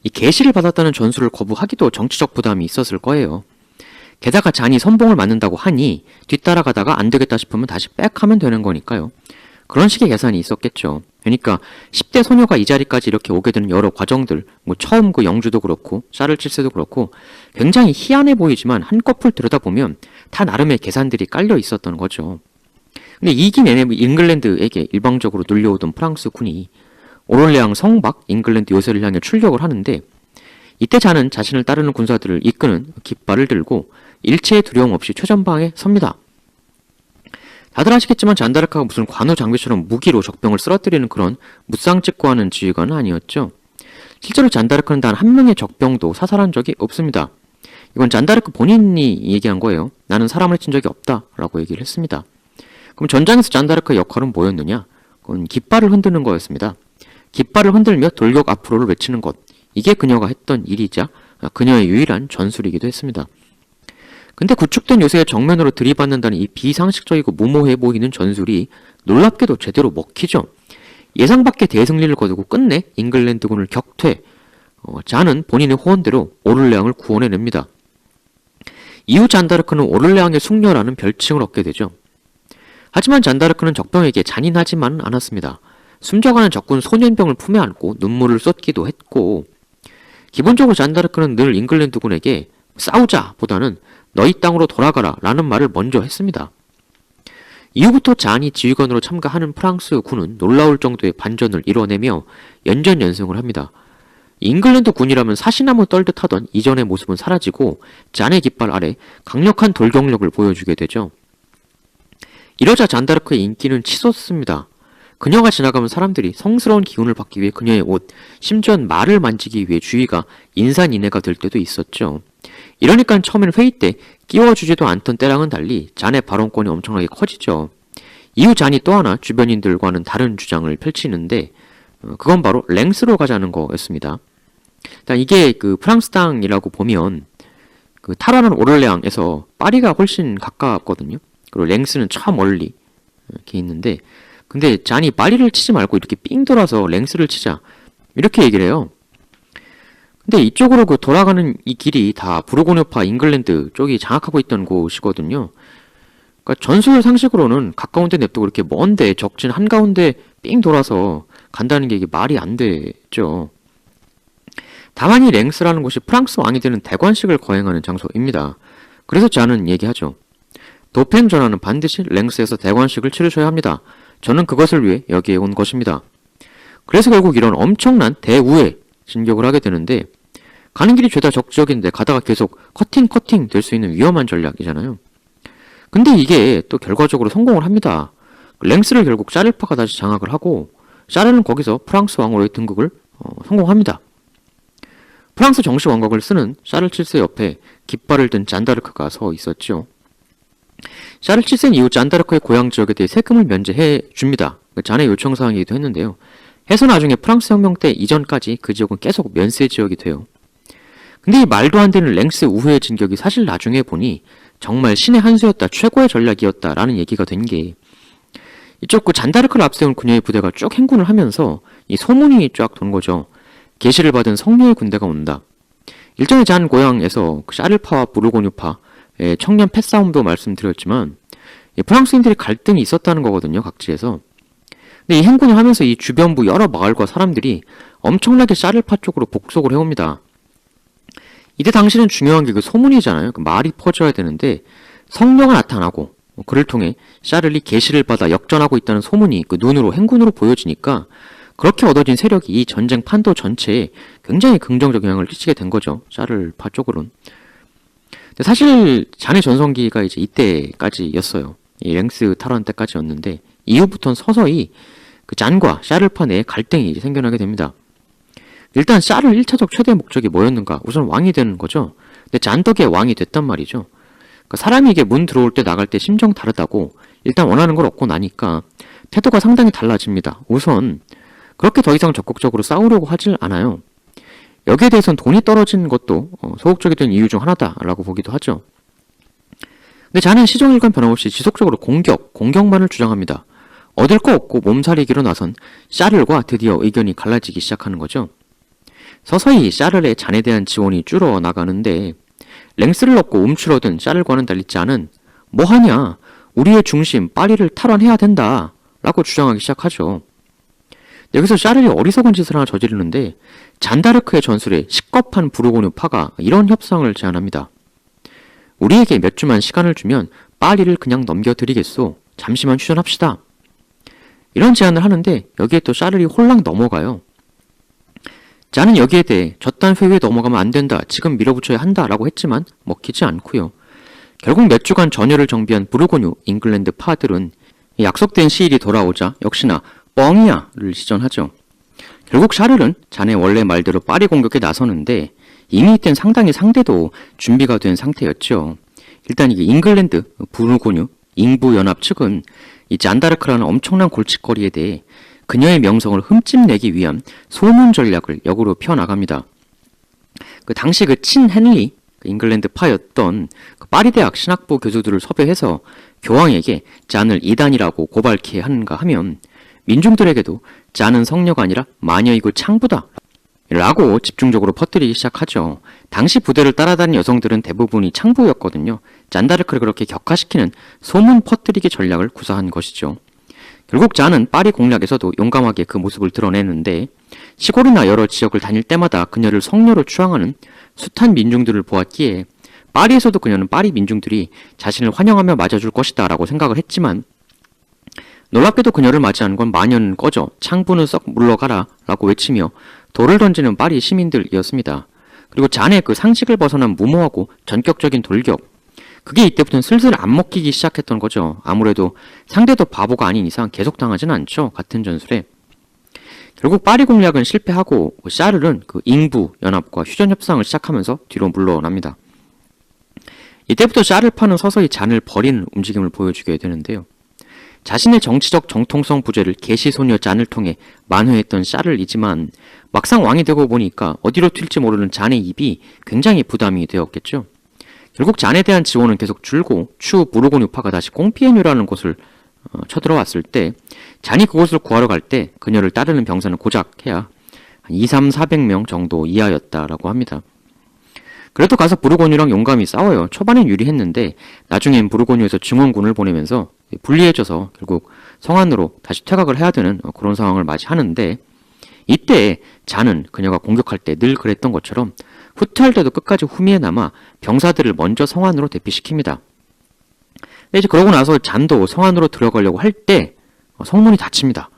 이 계시를 받았다는 전술을 거부하기도 정치적 부담이 있었을 거예요. 게다가 잔이 선봉을 맞는다고 하니 뒤따라가다가 안 되겠다 싶으면 다시 빽 하면 되는 거니까요. 그런 식의 계산이 있었겠죠. 그러니까 10대 소녀가 이 자리까지 이렇게 오게 되는 여러 과정들, 처음 그 영주도 그렇고 샤를 7세도 그렇고 굉장히 희한해 보이지만 한꺼풀 들여다보면 다 나름의 계산들이 깔려 있었던 거죠. 근데 이기 내내 잉글랜드에게 일방적으로 눌려오던 프랑스 군이 오를레앙 성 밖 잉글랜드 요새를 향해 출격을 하는데 이때 잔은 자신을 따르는 군사들을 이끄는 깃발을 들고 일체의 두려움 없이 최전방에 섭니다. 다들 아시겠지만 잔다르크가 무슨 관우 장비처럼 무기로 적병을 쓰러뜨리는 그런 무쌍찍고하는 지휘관은 아니었죠. 실제로 잔다르크는 단 한 명의 적병도 사살한 적이 없습니다. 이건 잔다르크 본인이 얘기한 거예요. 나는 사람을 친 적이 없다 라고 얘기를 했습니다. 그럼 전장에서 잔다르크의 역할은 뭐였느냐? 그건 깃발을 흔드는 거였습니다. 깃발을 흔들며 돌격 앞으로를 외치는 것. 이게 그녀가 했던 일이자 그녀의 유일한 전술이기도 했습니다. 근데 구축된 요새의 정면으로 들이받는다는 이 비상식적이고 무모해 보이는 전술이 놀랍게도 제대로 먹히죠. 예상 밖의 대승리를 거두고 끝내 잉글랜드군을 격퇴, 잔은 본인의 호언대로 오를레앙을 구원해냅니다. 이후 잔다르크는 오를레앙의 숙녀라는 별칭을 얻게 되죠. 하지만 잔다르크는 적병에게 잔인하지만은 않았습니다. 숨져가는 적군 소년병을 품에 안고 눈물을 쏟기도 했고, 기본적으로 잔다르크는 늘 잉글랜드군에게 싸우자 보다는 너희 땅으로 돌아가라 라는 말을 먼저 했습니다. 이후부터 잔이 지휘관으로 참가하는 프랑스 군은 놀라울 정도의 반전을 이뤄내며 연전연승을 합니다. 잉글랜드 군이라면 사시나무 떨듯 하던 이전의 모습은 사라지고 잔의 깃발 아래 강력한 돌격력을 보여주게 되죠. 이러자 잔다르크의 인기는 치솟습니다. 그녀가 지나가면 사람들이 성스러운 기운을 받기 위해 그녀의 옷, 심지어 말을 만지기 위해 주위가 인산인해가 될 때도 있었죠. 이러니까 처음엔 회의 때 끼워주지도 않던 때랑은 달리 잔의 발언권이 엄청나게 커지죠. 이후 잔이 또 하나 주변인들과는 다른 주장을 펼치는데 그건 바로 랭스로 가자는 거였습니다. 일단 이게 그 프랑스 땅이라고 보면 그 탈환한 오를레앙에서 파리가 훨씬 가깝거든요. 그리고 랭스는 저 멀리 이렇게 있는데, 근데 잔이 파리를 치지 말고 이렇게 삥 돌아서 랭스를 치자 이렇게 얘기를 해요. 근데 이쪽으로 그 돌아가는 이 길이 다 부르고뉴파 잉글랜드 쪽이 장악하고 있던 곳이거든요. 그러니까 전술 상식으로는 가까운 데 냅두고 이렇게 먼데 적진 한가운데 삥 돌아서 간다는 게 이게 말이 안 되죠. 다만 이 랭스라는 곳이 프랑스 왕이 되는 대관식을 거행하는 장소입니다. 그래서 잔은 얘기하죠. 도팽 전하는 반드시 랭스에서 대관식을 치르셔야 합니다. 저는 그것을 위해 여기에 온 것입니다. 그래서 결국 이런 엄청난 대우에 진격을 하게 되는데, 가는 길이 죄다 적지역인데 가다가 계속 커팅 될 수 있는 위험한 전략이잖아요. 근데 이게 또 결과적으로 성공을 합니다. 랭스를 결국 샤를파가 다시 장악을 하고 샤를은 거기서 프랑스 왕으로의 등극을 성공합니다. 프랑스 정식 왕국을 쓰는 샤를 7세 옆에 깃발을 든 잔다르크가 서 있었죠. 샤를 7세는 이후 잔다르크의 고향 지역에 대해 세금을 면제해 줍니다. 잔의 요청사항이기도 했는데요. 해서 나중에 프랑스 혁명 때 이전까지 그 지역은 계속 면세 지역이 돼요. 근데 이 말도 안 되는 랭스 우회의 진격이 사실 나중에 보니 정말 신의 한 수였다, 최고의 전략이었다 라는 얘기가 된 게, 이쪽 그 잔다르크를 앞세운 그녀의 부대가 쭉 행군을 하면서 이 소문이 쫙 돈 거죠. 계시를 받은 성녀의 군대가 온다. 일전에 잔 고향에서 그 샤를파와 부르고뉴파의 청년 패싸움도 말씀드렸지만 프랑스인들이 갈등이 있었다는 거거든요, 각지에서. 근데 이 행군을 하면서 이 주변부 여러 마을과 사람들이 엄청나게 샤를파 쪽으로 복속을 해옵니다. 이때 당시는 중요한 게 그 소문이잖아요. 그 말이 퍼져야 되는데 성녀가 나타나고 그를 통해 샤를이 계시를 받아 역전하고 있다는 소문이 그 눈으로 행군으로 보여지니까 그렇게 얻어진 세력이 이 전쟁 판도 전체에 굉장히 긍정적 영향을 끼치게 된 거죠. 샤를파 쪽으로는. 근데 사실 잔의 전성기가 이제 이때까지였어요. 이 랭스 탈환 때까지였는데 이후부터는 서서히 그 잔과 샤를파 내에 갈등이 이제 생겨나게 됩니다. 일단 샤를 1차적 최대 목적이 뭐였는가? 우선 왕이 되는 거죠. 근데 잔 덕에 왕이 됐단 말이죠. 그러니까 사람이 이게 문 들어올 때 나갈 때 심정 다르다고 일단 원하는 걸 얻고 나니까 태도가 상당히 달라집니다. 우선 그렇게 더 이상 적극적으로 싸우려고 하질 않아요. 여기에 대해서는 돈이 떨어진 것도 소극적이 된 이유 중 하나다라고 보기도 하죠. 근데 잔은 시종일관 변함없이 지속적으로 공격만을 주장합니다. 얻을 거 없고 몸살이기로 나선 샤를과 드디어 의견이 갈라지기 시작하는 거죠. 서서히 샤를의 잔에 대한 지원이 줄어나가는데 랭스를 얻고 움츠러든 샤를과는 달리 잔은 뭐하냐, 우리의 중심 파리를 탈환해야 된다 라고 주장하기 시작하죠. 여기서 샤를이 어리석은 짓을 하나 저지르는데 잔다르크의 전술에 식겁한 부르고뉴파가 이런 협상을 제안합니다. 우리에게 몇 주만 시간을 주면 파리를 그냥 넘겨드리겠소. 잠시만 휴전합시다. 이런 제안을 하는데 여기에 또 샤를이 홀랑 넘어가요. 잔은 여기에 대해 저딴 회의에 넘어가면 안 된다, 지금 밀어붙여야 한다 라고 했지만 먹히지 않고요. 결국 몇 주간 전열을 정비한 부르고뉴 잉글랜드 파들은 약속된 시일이 돌아오자 역시나 뻥이야를 시전하죠. 결국 샤를은 잔의 원래 말대로 파리 공격에 나서는데 이미 이땐 상당히 상대도 준비가 된 상태였죠. 일단 이게 잉글랜드, 부르고뉴, 잉부연합 측은 이 잔다르크라는 엄청난 골칫거리에 대해 그녀의 명성을 흠집내기 위한 소문 전략을 역으로 펴나갑니다. 그 당시 그 친 헨리, 잉글랜드 파였던 그 파리 대학 신학부 교수들을 섭외해서 교황에게 잔을 이단이라고 고발케 하는가 하면 민중들에게도 잔은 성녀가 아니라 마녀이고 창부다 라고 집중적으로 퍼뜨리기 시작하죠. 당시 부대를 따라다닌 여성들은 대부분이 창부였거든요. 잔다르크를 그렇게 격화시키는 소문 퍼뜨리기 전략을 구사한 것이죠. 결국 잔은 파리 공략에서도 용감하게 그 모습을 드러내는데 시골이나 여러 지역을 다닐 때마다 그녀를 성녀로 추앙하는 숱한 민중들을 보았기에 파리에서도 그녀는 파리 민중들이 자신을 환영하며 맞아줄 것이다 라고 생각을 했지만 놀랍게도 그녀를 맞이한 건 마녀는 꺼져 창부는 썩 물러가라 라고 외치며 돌을 던지는 파리 시민들이었습니다. 그리고 잔의 그 상식을 벗어난 무모하고 전격적인 돌격, 그게 이때부터는 슬슬 안 먹히기 시작했던 거죠. 아무래도 상대도 바보가 아닌 이상 계속 당하진 않죠. 같은 전술에. 결국 파리 공략은 실패하고 샤를은 그 잉부 연합과 휴전 협상을 시작하면서 뒤로 물러납니다. 이때부터 샤를파는 서서히 잔을 버리는 움직임을 보여주게 되는데요. 자신의 정치적 정통성 부재를 계시소녀 잔을 통해 만회했던 샤를이지만 막상 왕이 되고 보니까 어디로 튈지 모르는 잔의 입이 굉장히 부담이 되었겠죠. 결국 잔에 대한 지원은 계속 줄고 추후 부르고뉴파가 다시 꽁피에뉴라는 곳을 쳐들어왔을 때 잔이 그곳을 구하러 갈 때 그녀를 따르는 병사는 고작 해야 한 2, 3, 400명 정도 이하였다라고 합니다. 그래도 가서 부르고뉴랑 용감히 싸워요. 초반엔 유리했는데 나중엔 부르고뉴에서 증원군을 보내면서 불리해져서 결국 성안으로 다시 퇴각을 해야 되는 그런 상황을 맞이하는데 이때 잔은 그녀가 공격할 때 늘 그랬던 것처럼 후퇴할 때도 끝까지 후미에 남아 병사들을 먼저 성안으로 대피시킵니다. 근데 이제 그러고 나서 잔도 성안으로 들어가려고 할 때 성문이 닫힙니다.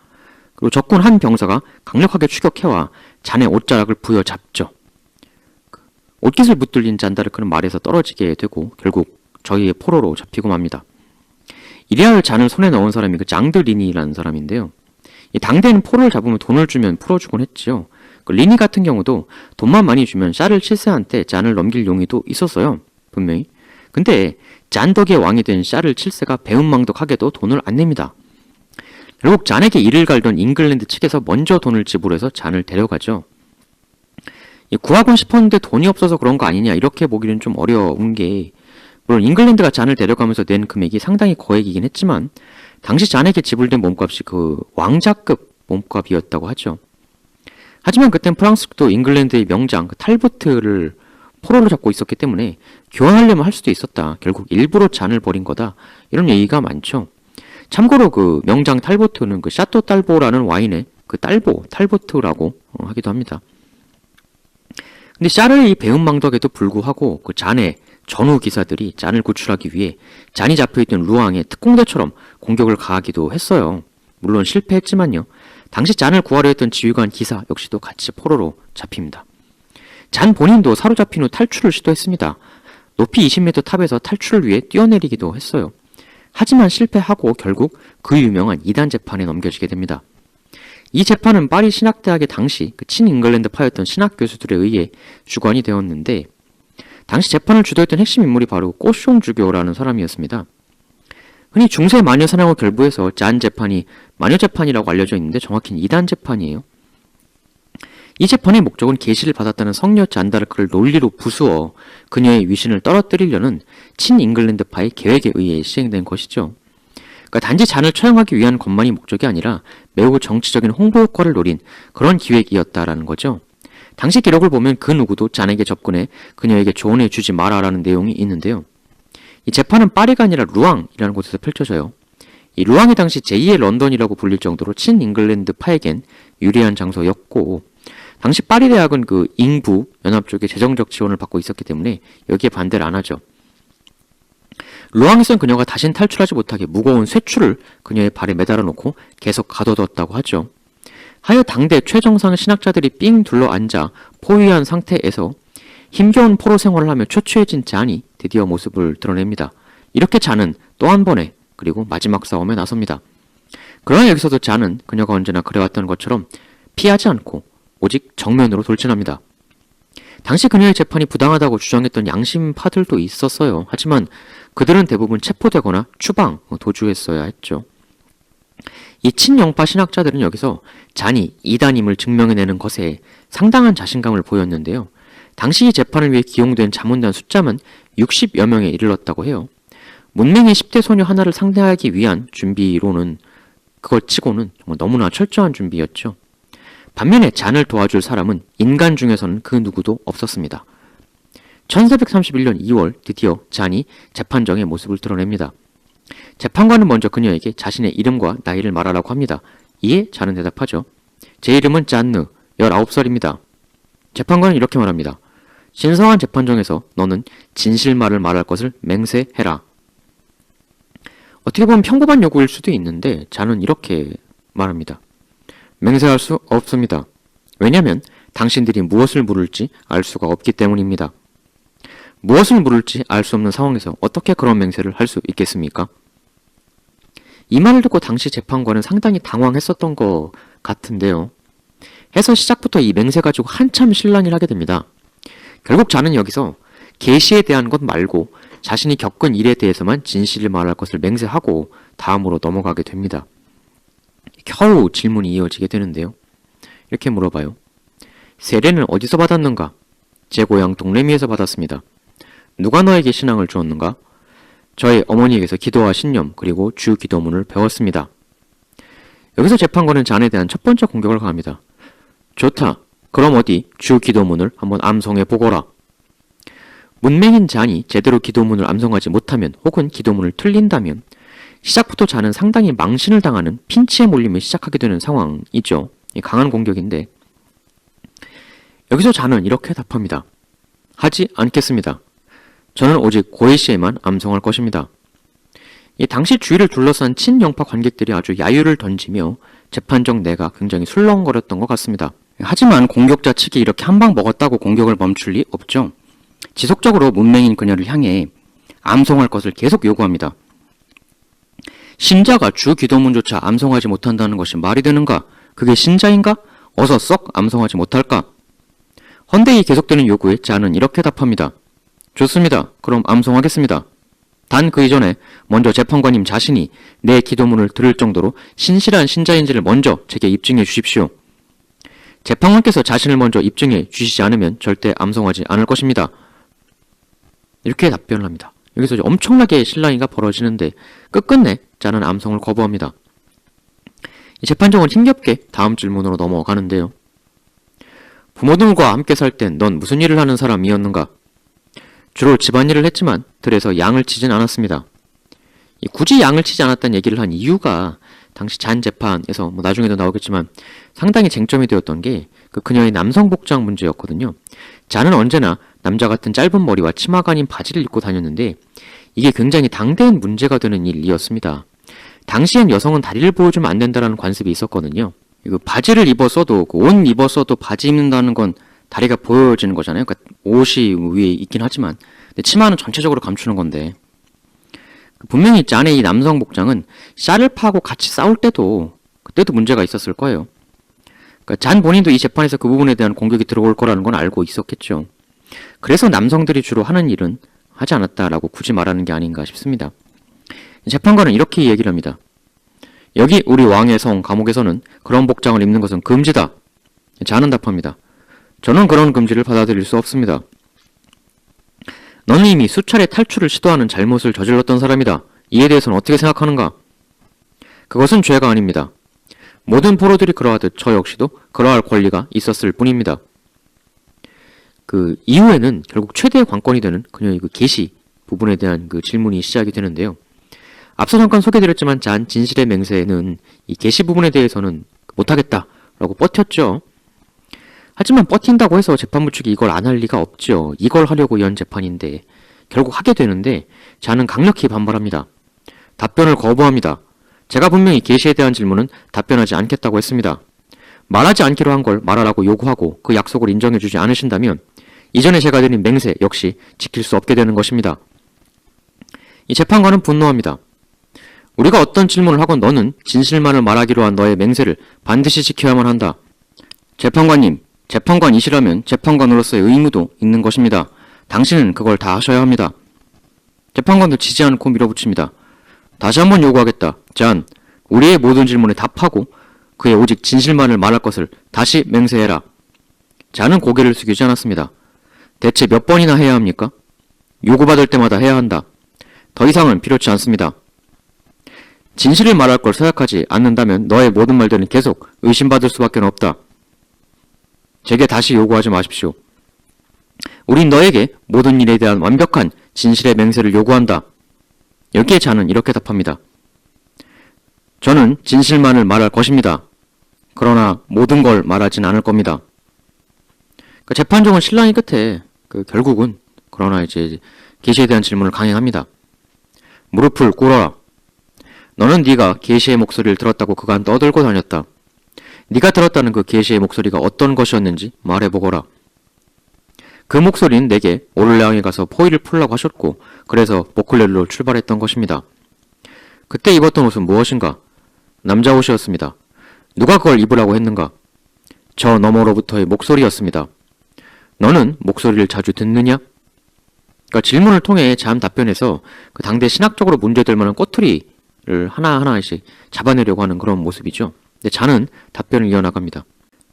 그리고 적군 한 병사가 강력하게 추격해와 잔의 옷자락을 부여잡죠. 옷깃을 붙들린 잔다르크는 말에서 떨어지게 되고 결국 저희의 포로로 잡히고 맙니다. 이레알 잔을 손에 넣은 사람이 그 장드리니라는 사람인데요. 이 당대는 포로를 잡으면 돈을 주면 풀어주곤 했지요. 그 리니 같은 경우도 돈만 많이 주면 샤를 7세한테 잔을 넘길 용의도 있었어요. 분명히. 근데 잔 덕의 왕이 된 샤를 7세가 배은망덕하게도 돈을 안 냅니다. 결국 잔에게 이를 갈던 잉글랜드 측에서 먼저 돈을 지불해서 잔을 데려가죠. 구하곤 싶었는데 돈이 없어서 그런 거 아니냐 이렇게 보기는 좀 어려운 게 물론 잉글랜드가 잔을 데려가면서 낸 금액이 상당히 거액이긴 했지만 당시 잔에게 지불된 몸값이 그 왕자급 몸값이었다고 하죠. 하지만 그땐 프랑스도 잉글랜드의 명장 그 탈보트를 포로로 잡고 있었기 때문에 교환하려면 할 수도 있었다. 결국 일부러 잔을 버린 거다. 이런 얘기가 많죠. 참고로 그 명장 탈보트는 그 샤또 딸보라는 와인의 그 딸보, 탈보트라고 하기도 합니다. 근데 샤르의 배은망덕에도 불구하고 그 잔의 전후 기사들이 잔을 구출하기 위해 잔이 잡혀있던 루앙에 특공대처럼 공격을 가하기도 했어요. 물론 실패했지만요. 당시 잔을 구하려 했던 지휘관 기사 역시도 같이 포로로 잡힙니다. 잔 본인도 사로잡힌 후 탈출을 시도했습니다. 높이 20m 탑에서 탈출을 위해 뛰어내리기도 했어요. 하지만 실패하고 결국 그 유명한 2단 재판에 넘겨지게 됩니다. 이 재판은 파리 신학대학의 당시 그 친잉글랜드파였던 신학 교수들에 의해 주관이 되었는데 당시 재판을 주도했던 핵심 인물이 바로 꼬숑 주교라는 사람이었습니다. 흔히 중세 마녀 사냥을 결부해서 잔 재판이 마녀 재판이라고 알려져 있는데 정확히는 2단 재판이에요. 이 재판의 목적은 계시를 받았다는 성녀 잔다르크를 논리로 부수어 그녀의 위신을 떨어뜨리려는 친잉글랜드파의 계획에 의해 시행된 것이죠. 그러니까 단지 잔을 처형하기 위한 것만이 목적이 아니라 매우 정치적인 홍보 효과를 노린 그런 기획이었다라는 거죠. 당시 기록을 보면 그 누구도 잔에게 접근해 그녀에게 조언해 주지 마라라는 내용이 있는데요. 이 재판은 파리가 아니라 루앙이라는 곳에서 펼쳐져요. 이 루앙이 당시 제2의 런던이라고 불릴 정도로 친잉글랜드파에겐 유리한 장소였고 당시 파리 대학은 그 잉부 연합 쪽의 재정적 지원을 받고 있었기 때문에 여기에 반대를 안 하죠. 루앙에선 그녀가 다신 탈출하지 못하게 무거운 쇠줄을 그녀의 발에 매달아 놓고 계속 가둬뒀다고 하죠. 하여 당대 최정상 신학자들이 삥 둘러 앉아 포위한 상태에서 힘겨운 포로 생활을 하며 초췌해진 잔이 드디어 모습을 드러냅니다. 이렇게 잔은 또 한 번의 그리고 마지막 싸움에 나섭니다. 그러나 여기서도 잔은 그녀가 언제나 그래왔던 것처럼 피하지 않고 오직 정면으로 돌진합니다. 당시 그녀의 재판이 부당하다고 주장했던 양심파들도 있었어요. 하지만 그들은 대부분 체포되거나 추방, 도주했어야 했죠. 이 친영파 신학자들은 여기서 잔이 이단임을 증명해내는 것에 상당한 자신감을 보였는데요. 당시 이 재판을 위해 기용된 자문단 숫자만 60여 명에 이르렀다고 해요. 문맹의 10대 소녀 하나를 상대하기 위한 준비로는 그것 치고는 정말 너무나 철저한 준비였죠. 반면에 잔을 도와줄 사람은 인간 중에서는 그 누구도 없었습니다. 1431년 2월 드디어 잔이 재판정의 모습을 드러냅니다. 재판관은 먼저 그녀에게 자신의 이름과 나이를 말하라고 합니다. 이에 잔은 대답하죠. 제 이름은 짠느, 19살입니다. 재판관은 이렇게 말합니다. 신성한 재판정에서 너는 진실말을 말할 것을 맹세해라. 어떻게 보면 평범한 요구일 수도 있는데 잔은 이렇게 말합니다. 맹세할 수 없습니다. 왜냐하면 당신들이 무엇을 물을지 알 수가 없기 때문입니다. 무엇을 물을지 알 수 없는 상황에서 어떻게 그런 맹세를 할 수 있겠습니까? 이 말을 듣고 당시 재판관은 상당히 당황했었던 것 같은데요. 해서 시작부터 이 맹세 가지고 한참 실랑이를 하게 됩니다. 결국 잔은 여기서 계시에 대한 것 말고 자신이 겪은 일에 대해서만 진실을 말할 것을 맹세하고 다음으로 넘어가게 됩니다. 겨우 질문이 이어지게 되는데요. 이렇게 물어봐요. 세례는 어디서 받았는가? 제 고향 동래미에서 받았습니다. 누가 너에게 신앙을 주었는가? 저의 어머니에게서 기도와 신념 그리고 주 기도문을 배웠습니다. 여기서 재판관은 잔에 대한 첫 번째 공격을 가합니다. 좋다. 그럼 어디 주 기도문을 한번 암송해 보거라. 문맹인 잔이 제대로 기도문을 암송하지 못하면 혹은 기도문을 틀린다면 시작부터 잔은 상당히 망신을 당하는 핀치에 몰림을 시작하게 되는 상황이죠. 강한 공격인데 여기서 잔은 이렇게 답합니다. 하지 않겠습니다. 저는 오직 고해시에만 암송할 것입니다. 당시 주위를 둘러싼 친영파 관객들이 아주 야유를 던지며 재판정 내가 굉장히 술렁거렸던 것 같습니다. 하지만 공격자 측이 이렇게 한 방 먹었다고 공격을 멈출 리 없죠. 지속적으로 문맹인 그녀를 향해 암송할 것을 계속 요구합니다. 신자가 주 기도문조차 암송하지 못한다는 것이 말이 되는가? 그게 신자인가? 어서 썩 암송하지 못할까? 헌데 이 계속되는 요구에 잔은 이렇게 답합니다. 좋습니다. 그럼 암송하겠습니다. 단 그 이전에 먼저 재판관님 자신이 내 기도문을 들을 정도로 신실한 신자인지를 먼저 제게 입증해 주십시오. 재판관께서 자신을 먼저 입증해 주시지 않으면 절대 암송하지 않을 것입니다. 이렇게 답변을 합니다. 여기서 엄청나게 실랑이가 벌어지는데 끝끝내 잔은 암송을 거부합니다. 이 재판정은 힘겹게 다음 질문으로 넘어가는데요. 부모들과 함께 살 땐 넌 무슨 일을 하는 사람이었는가? 주로 집안일을 했지만 들에서 양을 치진 않았습니다. 굳이 양을 치지 않았다는 얘기를 한 이유가 당시 잔 재판에서 나중에도 나오겠지만 상당히 쟁점이 되었던 게 그녀의 남성 복장 문제였거든요. 잔은 언제나 남자 같은 짧은 머리와 치마가 아닌 바지를 입고 다녔는데 이게 굉장히 당대한 문제가 되는 일이었습니다. 당시엔 여성은 다리를 보여주면 안 된다는 관습이 있었거든요. 바지를 입었어도 옷 입었어도 바지 입는다는 건 다리가 보여지는 거잖아요. 그러니까 옷이 위에 있긴 하지만 근데 치마는 전체적으로 감추는 건데 분명히 잔의 이 남성 복장은 샤를파하고 같이 싸울 때도 그때도 문제가 있었을 거예요. 그러니까 잔 본인도 이 재판에서 그 부분에 대한 공격이 들어올 거라는 건 알고 있었겠죠. 그래서 남성들이 주로 하는 일은 하지 않았다라고 굳이 말하는 게 아닌가 싶습니다. 재판관은 이렇게 얘기를 합니다. 여기 우리 왕의 성 감옥에서는 그런 복장을 입는 것은 금지다. 잔은 답합니다. 저는 그런 금지를 받아들일 수 없습니다. 너는 이미 수차례 탈출을 시도하는 잘못을 저질렀던 사람이다. 이에 대해서는 어떻게 생각하는가? 그것은 죄가 아닙니다. 모든 포로들이 그러하듯 저 역시도 그러할 권리가 있었을 뿐입니다. 이후에는 결국 최대의 관건이 되는 그녀의 계시 부분에 대한 질문이 시작이 되는데요. 앞서 잠깐 소개드렸지만 잔 진실의 맹세는 이 계시 부분에 대해서는 못하겠다라고 버텼죠. 하지만 버틴다고 해서 재판부 측이 이걸 안 할 리가 없죠. 이걸 하려고 연 재판인데 결국 하게 되는데 잔은 강력히 반발합니다. 답변을 거부합니다. 제가 분명히 계시에 대한 질문은 답변하지 않겠다고 했습니다. 말하지 않기로 한 걸 말하라고 요구하고 그 약속을 인정해주지 않으신다면 이전에 제가 드린 맹세 역시 지킬 수 없게 되는 것입니다. 이 재판관은 분노합니다. 우리가 어떤 질문을 하건 너는 진실만을 말하기로 한 너의 맹세를 반드시 지켜야만 한다. 재판관님, 재판관이시라면 재판관으로서의 의무도 있는 것입니다. 당신은 그걸 다 하셔야 합니다. 재판관도 지지 않고 밀어붙입니다. 다시 한번 요구하겠다. 잔, 우리의 모든 질문에 답하고 그의 오직 진실만을 말할 것을 다시 맹세해라. 잔은 고개를 숙이지 않았습니다. 대체 몇 번이나 해야 합니까? 요구받을 때마다 해야 한다. 더 이상은 필요치 않습니다. 진실을 말할 걸 생각하지 않는다면 너의 모든 말들은 계속 의심받을 수밖에 없다. 제게 다시 요구하지 마십시오. 우린 너에게 모든 일에 대한 완벽한 진실의 맹세를 요구한다. 여기에 잔은 이렇게 답합니다. 저는 진실만을 말할 것입니다. 그러나 모든 걸 말하진 않을 겁니다. 재판정은 신랑이 끝에 결국은 그러나 이제 계시에 대한 질문을 강행합니다. 무릎을 꿇어라. 너는 네가 계시의 목소리를 들었다고 그간 떠들고 다녔다. 네가 들었다는 그 계시의 목소리가 어떤 것이었는지 말해보거라. 그 목소리는 내게 오를레앙에 가서 포위를 풀라고 하셨고 그래서 모클렐로로 출발했던 것입니다. 그때 입었던 옷은 무엇인가? 남자 옷이었습니다. 누가 그걸 입으라고 했는가? 저 너머로부터의 목소리였습니다. 너는 목소리를 자주 듣느냐? 질문을 통해 잠 답변에서 그 당대 신학적으로 문제될 만한 꼬투리를 하나하나씩 잡아내려고 하는 그런 모습이죠. 근데 잔은 답변을 이어나갑니다.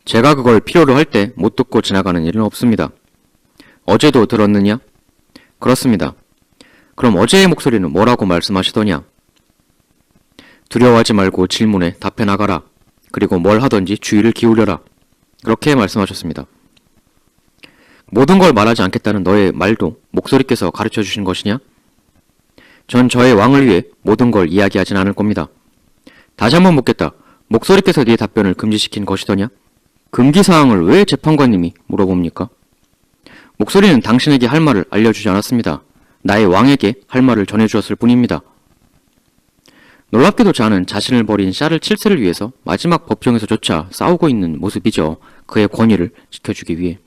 제가 그걸 필요로 할 때 못 듣고 지나가는 일은 없습니다. 어제도 들었느냐? 그렇습니다. 그럼 어제의 목소리는 뭐라고 말씀하시더냐? 두려워하지 말고 질문에 답해 나가라. 그리고 뭘 하든지 주의를 기울여라. 그렇게 말씀하셨습니다. 모든 걸 말하지 않겠다는 너의 말도 목소리께서 가르쳐 주신 것이냐? 전 저의 왕을 위해 모든 걸 이야기하진 않을 겁니다. 다시 한번 묻겠다. 목소리께서 네 답변을 금지시킨 것이더냐? 금기사항을 왜 재판관님이 물어봅니까? 목소리는 당신에게 할 말을 알려주지 않았습니다. 나의 왕에게 할 말을 전해주었을 뿐입니다. 놀랍게도 잔은 자신을 버린 샤를 7세를 위해서 마지막 법정에서조차 싸우고 있는 모습이죠. 그의 권위를 지켜주기 위해.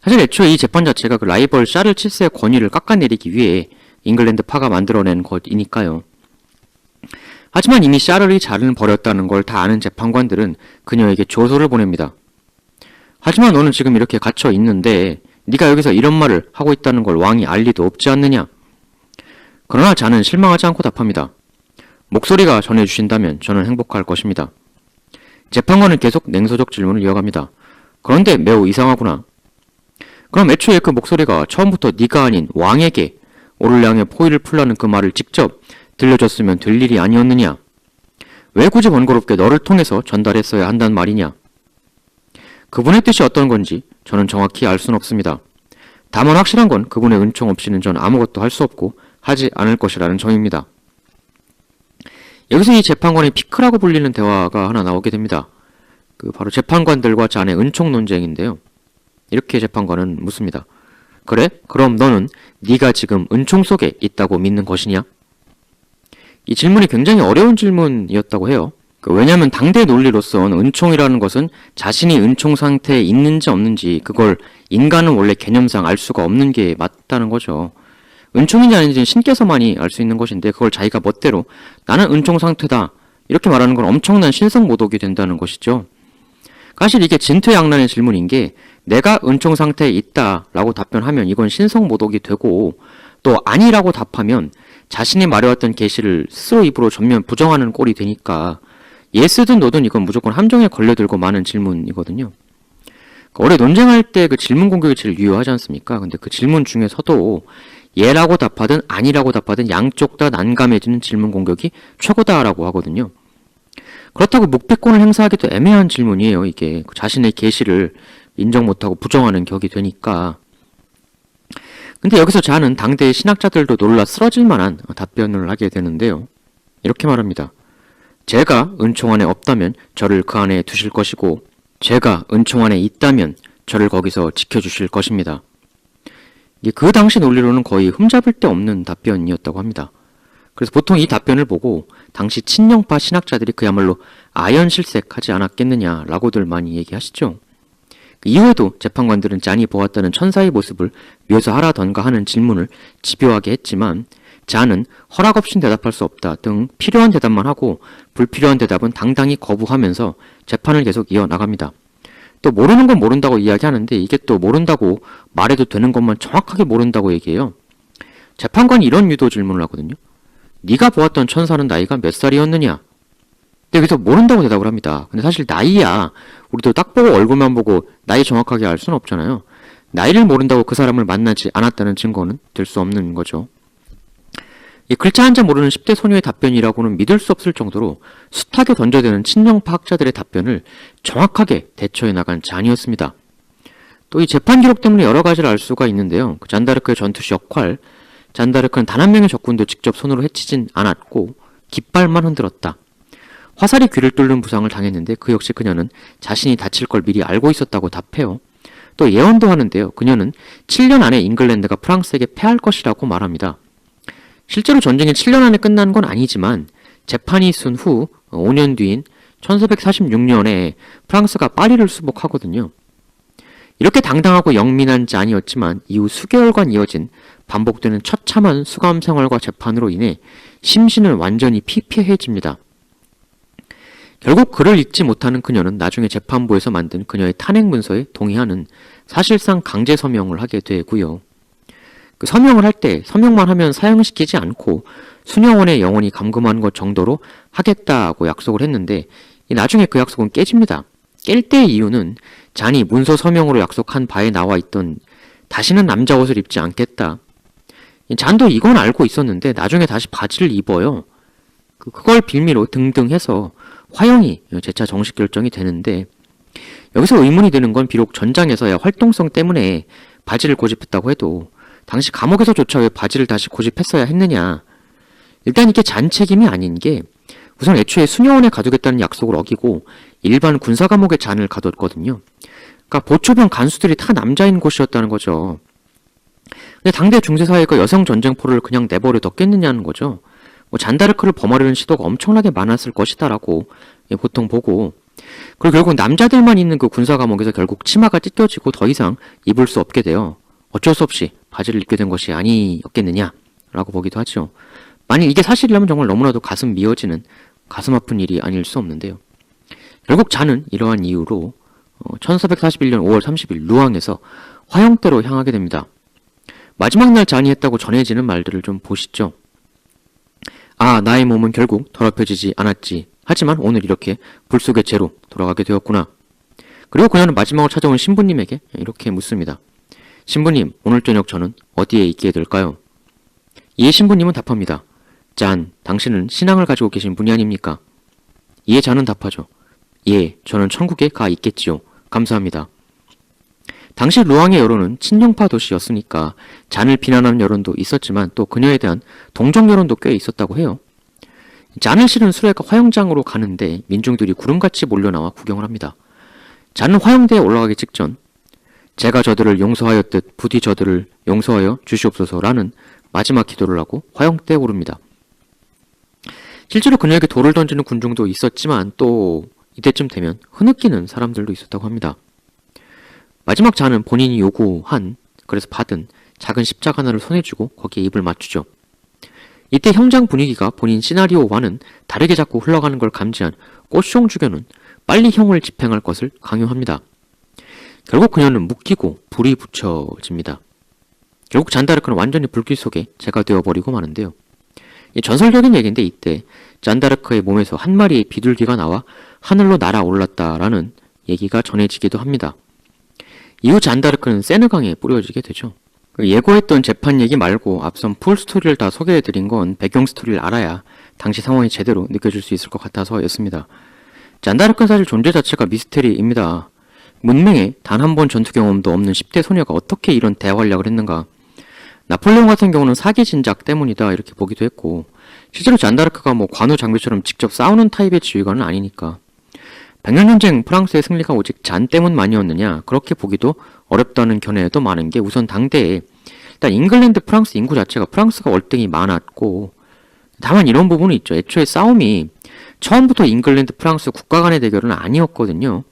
사실 애초에 이 재판 자체가 그 라이벌 샤를 7세의 권위를 깎아내리기 위해 잉글랜드파가 만들어낸 것이니까요. 하지만 이미 샤를이 자를 버렸다는 걸 다 아는 재판관들은 그녀에게 조소를 보냅니다. 하지만 너는 지금 이렇게 갇혀 있는데 네가 여기서 이런 말을 하고 있다는 걸 왕이 알 리도 없지 않느냐? 그러나 잔은 실망하지 않고 답합니다. 목소리가 전해주신다면 저는 행복할 것입니다. 재판관은 계속 냉소적 질문을 이어갑니다. 그런데 매우 이상하구나. 그럼 애초에 그 목소리가 처음부터 네가 아닌 왕에게 오를레앙의 포위를 풀라는 그 말을 직접 들려줬으면 될 일이 아니었느냐? 왜 굳이 번거롭게 너를 통해서 전달했어야 한단 말이냐? 그분의 뜻이 어떤 건지 저는 정확히 알 수는 없습니다. 다만 확실한 건 그분의 은총 없이는 전 아무것도 할 수 없고 하지 않을 것이라는 점입니다. 여기서 이 재판관이 피크라고 불리는 대화가 하나 나오게 됩니다. 바로 재판관들과 잔의 은총 논쟁인데요. 이렇게 재판관은 묻습니다. 그래? 그럼 너는 네가 지금 은총 속에 있다고 믿는 것이냐? 이 질문이 굉장히 어려운 질문이었다고 해요. 왜냐하면 당대 논리로선 은총이라는 것은 자신이 은총 상태에 있는지 없는지 그걸 인간은 원래 개념상 알 수가 없는 게 맞다는 거죠. 은총인지 아닌지는 신께서만이 알 수 있는 것인데 그걸 자기가 멋대로 나는 은총 상태다 이렇게 말하는 건 엄청난 신성모독이 된다는 것이죠. 사실 이게 진퇴양난의 질문인 게 내가 은총 상태에 있다라고 답변하면 이건 신성모독이 되고 또 아니라고 답하면 자신이 말해왔던 계시를 스스로 입으로 전면 부정하는 꼴이 되니까 예스든 노든 이건 무조건 함정에 걸려들고 마는 질문이거든요. 원래 논쟁할 때 그 질문 공격이 제일 유효하지 않습니까? 근데 그 질문 중에서도 예라고 답하든 아니라고 답하든 양쪽 다 난감해지는 질문 공격이 최고다라고 하거든요. 그렇다고 묵비권을 행사하기도 애매한 질문이에요. 이게 자신의 계시를 인정 못하고 부정하는 격이 되니까. 근데 여기서 잔은 당대의 신학자들도 놀라 쓰러질 만한 답변을 하게 되는데요. 이렇게 말합니다. 제가 은총 안에 없다면 저를 그 안에 두실 것이고 제가 은총 안에 있다면 저를 거기서 지켜주실 것입니다. 그 당시 논리로는 거의 흠잡을 데 없는 답변이었다고 합니다. 그래서 보통 이 답변을 보고 당시 친영파 신학자들이 그야말로 아연실색하지 않았겠느냐라고들 많이 얘기하시죠. 이후에도 재판관들은 잔이 보았다는 천사의 모습을 묘사하라던가 하는 질문을 집요하게 했지만 잔은 허락 없인 대답할 수 없다 등 필요한 대답만 하고 불필요한 대답은 당당히 거부하면서 재판을 계속 이어나갑니다. 또 모르는 건 모른다고 이야기하는데 이게 또 모른다고 말해도 되는 것만 정확하게 모른다고 얘기해요. 재판관이 이런 유도 질문을 하거든요. 네가 보았던 천사는 나이가 몇 살이었느냐? 근데 여기서 모른다고 대답을 합니다. 근데 사실 나이야 우리도 딱 보고 얼굴만 보고 나이 정확하게 알 수는 없잖아요. 나이를 모른다고 그 사람을 만나지 않았다는 증거는 될 수 없는 거죠. 이 글자 한자 모르는 10대 소녀의 답변이라고는 믿을 수 없을 정도로 숱하게 던져대는 친명파 학자들의 답변을 정확하게 대처해 나간 잔이었습니다. 또 이 재판 기록 때문에 여러 가지를 알 수가 있는데요. 그 잔다르크의 전투시 역할, 잔다르크는 단 한 명의 적군도 직접 손으로 해치진 않았고 깃발만 흔들었다. 화살이 귀를 뚫는 부상을 당했는데 그 역시 그녀는 자신이 다칠 걸 미리 알고 있었다고 답해요. 또 예언도 하는데요. 그녀는 7년 안에 잉글랜드가 프랑스에게 패할 것이라고 말합니다. 실제로 전쟁이 7년 안에 끝난 건 아니지만 재판이 있은 후 5년 뒤인 1446년에 프랑스가 파리를 수복하거든요. 이렇게 당당하고 영민한 잔이었지만 이후 수개월간 이어진 반복되는 처참한 수감 생활과 재판으로 인해 심신은 완전히 피폐해집니다. 결국 그를 잊지 못하는 그녀는 나중에 재판부에서 만든 그녀의 탄핵 문서에 동의하는 사실상 강제 서명을 하게 되고요. 그 서명을 할 때 서명만 하면 사형시키지 않고 수녀원에 영원히 감금하는 것 정도로 하겠다고 약속을 했는데 나중에 그 약속은 깨집니다. 깰 때의 이유는 잔이 문서 서명으로 약속한 바에 나와 있던 다시는 남자 옷을 입지 않겠다. 잔도 이건 알고 있었는데 나중에 다시 바지를 입어요. 그걸 빌미로 등등 해서 화형이 재차 정식 결정이 되는데 여기서 의문이 드는 건 비록 전장에서야 활동성 때문에 바지를 고집했다고 해도 당시 감옥에서조차 왜 바지를 다시 고집했어야 했느냐. 일단 이게 잔 책임이 아닌 게 우선 애초에 수녀원에 가두겠다는 약속을 어기고 일반 군사감옥에 잔을 가뒀거든요. 그러니까 보초병 간수들이 다 남자인 곳이었다는 거죠. 근데 당대 중세사회가 여성 전쟁포를 그냥 내버려 뒀겠느냐는 거죠. 잔다르크를 범하려는 시도가 엄청나게 많았을 것이다라고 보통 보고, 그리고 결국 남자들만 있는 그 군사감옥에서 결국 치마가 찢겨지고 더 이상 입을 수 없게 돼요. 어쩔 수 없이 바지를 입게 된 것이 아니었겠느냐라고 보기도 하죠. 만약 이게 사실이라면 정말 너무나도 가슴 미어지는 가슴 아픈 일이 아닐 수 없는데요. 결국 잔은 이러한 이유로 1441년 5월 30일 루앙에서 화형대로 향하게 됩니다. 마지막 날 잔이 했다고 전해지는 말들을 좀 보시죠. 아, 나의 몸은 결국 더럽혀지지 않았지. 하지만 오늘 이렇게 불 속의 재로 돌아가게 되었구나. 그리고 그녀는 마지막으로 찾아온 신부님에게 이렇게 묻습니다. 신부님, 오늘 저녁 저는 어디에 있게 될까요? 이에 신부님은 답합니다. 잔, 당신은 신앙을 가지고 계신 분이 아닙니까? 이에 잔은 답하죠. 예, 저는 천국에 가 있겠지요. 감사합니다. 당시 루앙의 여론은 친정파 도시였으니까 잔을 비난하는 여론도 있었지만 또 그녀에 대한 동정 여론도 꽤 있었다고 해요. 잔을 실은 수레가 화형장으로 가는데 민중들이 구름같이 몰려나와 구경을 합니다. 잔은 화형대에 올라가기 직전 제가 저들을 용서하였듯 부디 저들을 용서하여 주시옵소서라는 마지막 기도를 하고 화형대에 오릅니다. 실제로 그녀에게 돌을 던지는 군중도 있었지만 또 이때쯤 되면 흐느끼는 사람들도 있었다고 합니다. 마지막 잔은 본인이 요구한, 그래서 받은 작은 십자가 하나를 손에 쥐고 거기에 입을 맞추죠. 이때 형장 분위기가 본인 시나리오와는 다르게 자꾸 흘러가는 걸 감지한 꼬숑 주교는 빨리 형을 집행할 것을 강요합니다. 결국 그녀는 묶이고 불이 붙여집니다. 결국 잔다르크는 완전히 불길 속에 제가 되어버리고 마는데요. 이 전설적인 얘기인데 이때 잔다르크의 몸에서 한 마리의 비둘기가 나와 하늘로 날아올랐다라는 얘기가 전해지기도 합니다. 이후 잔다르크는 세느강에 뿌려지게 되죠. 예고했던 재판 얘기 말고 앞선 풀 스토리를 다 소개해드린 건 배경 스토리를 알아야 당시 상황이 제대로 느껴질 수 있을 것 같아서였습니다. 잔다르크는 사실 존재 자체가 미스테리입니다. 문맹에 단 한 번 전투 경험도 없는 10대 소녀가 어떻게 이런 대활약을 했는가. 나폴레옹 같은 경우는 사기 진작 때문이다 이렇게 보기도 했고, 실제로 잔다르크가 관우 장비처럼 직접 싸우는 타입의 지휘관은 아니니까. 백년전쟁 프랑스의 승리가 오직 잔 때문만이었느냐, 그렇게 보기도 어렵다는 견해도 많은 게 우선 당대에 일단 잉글랜드 프랑스 인구 자체가 프랑스가 월등히 많았고, 다만 이런 부분이 있죠. 애초에 싸움이 처음부터 잉글랜드 프랑스 국가 간의 대결은 아니었거든요.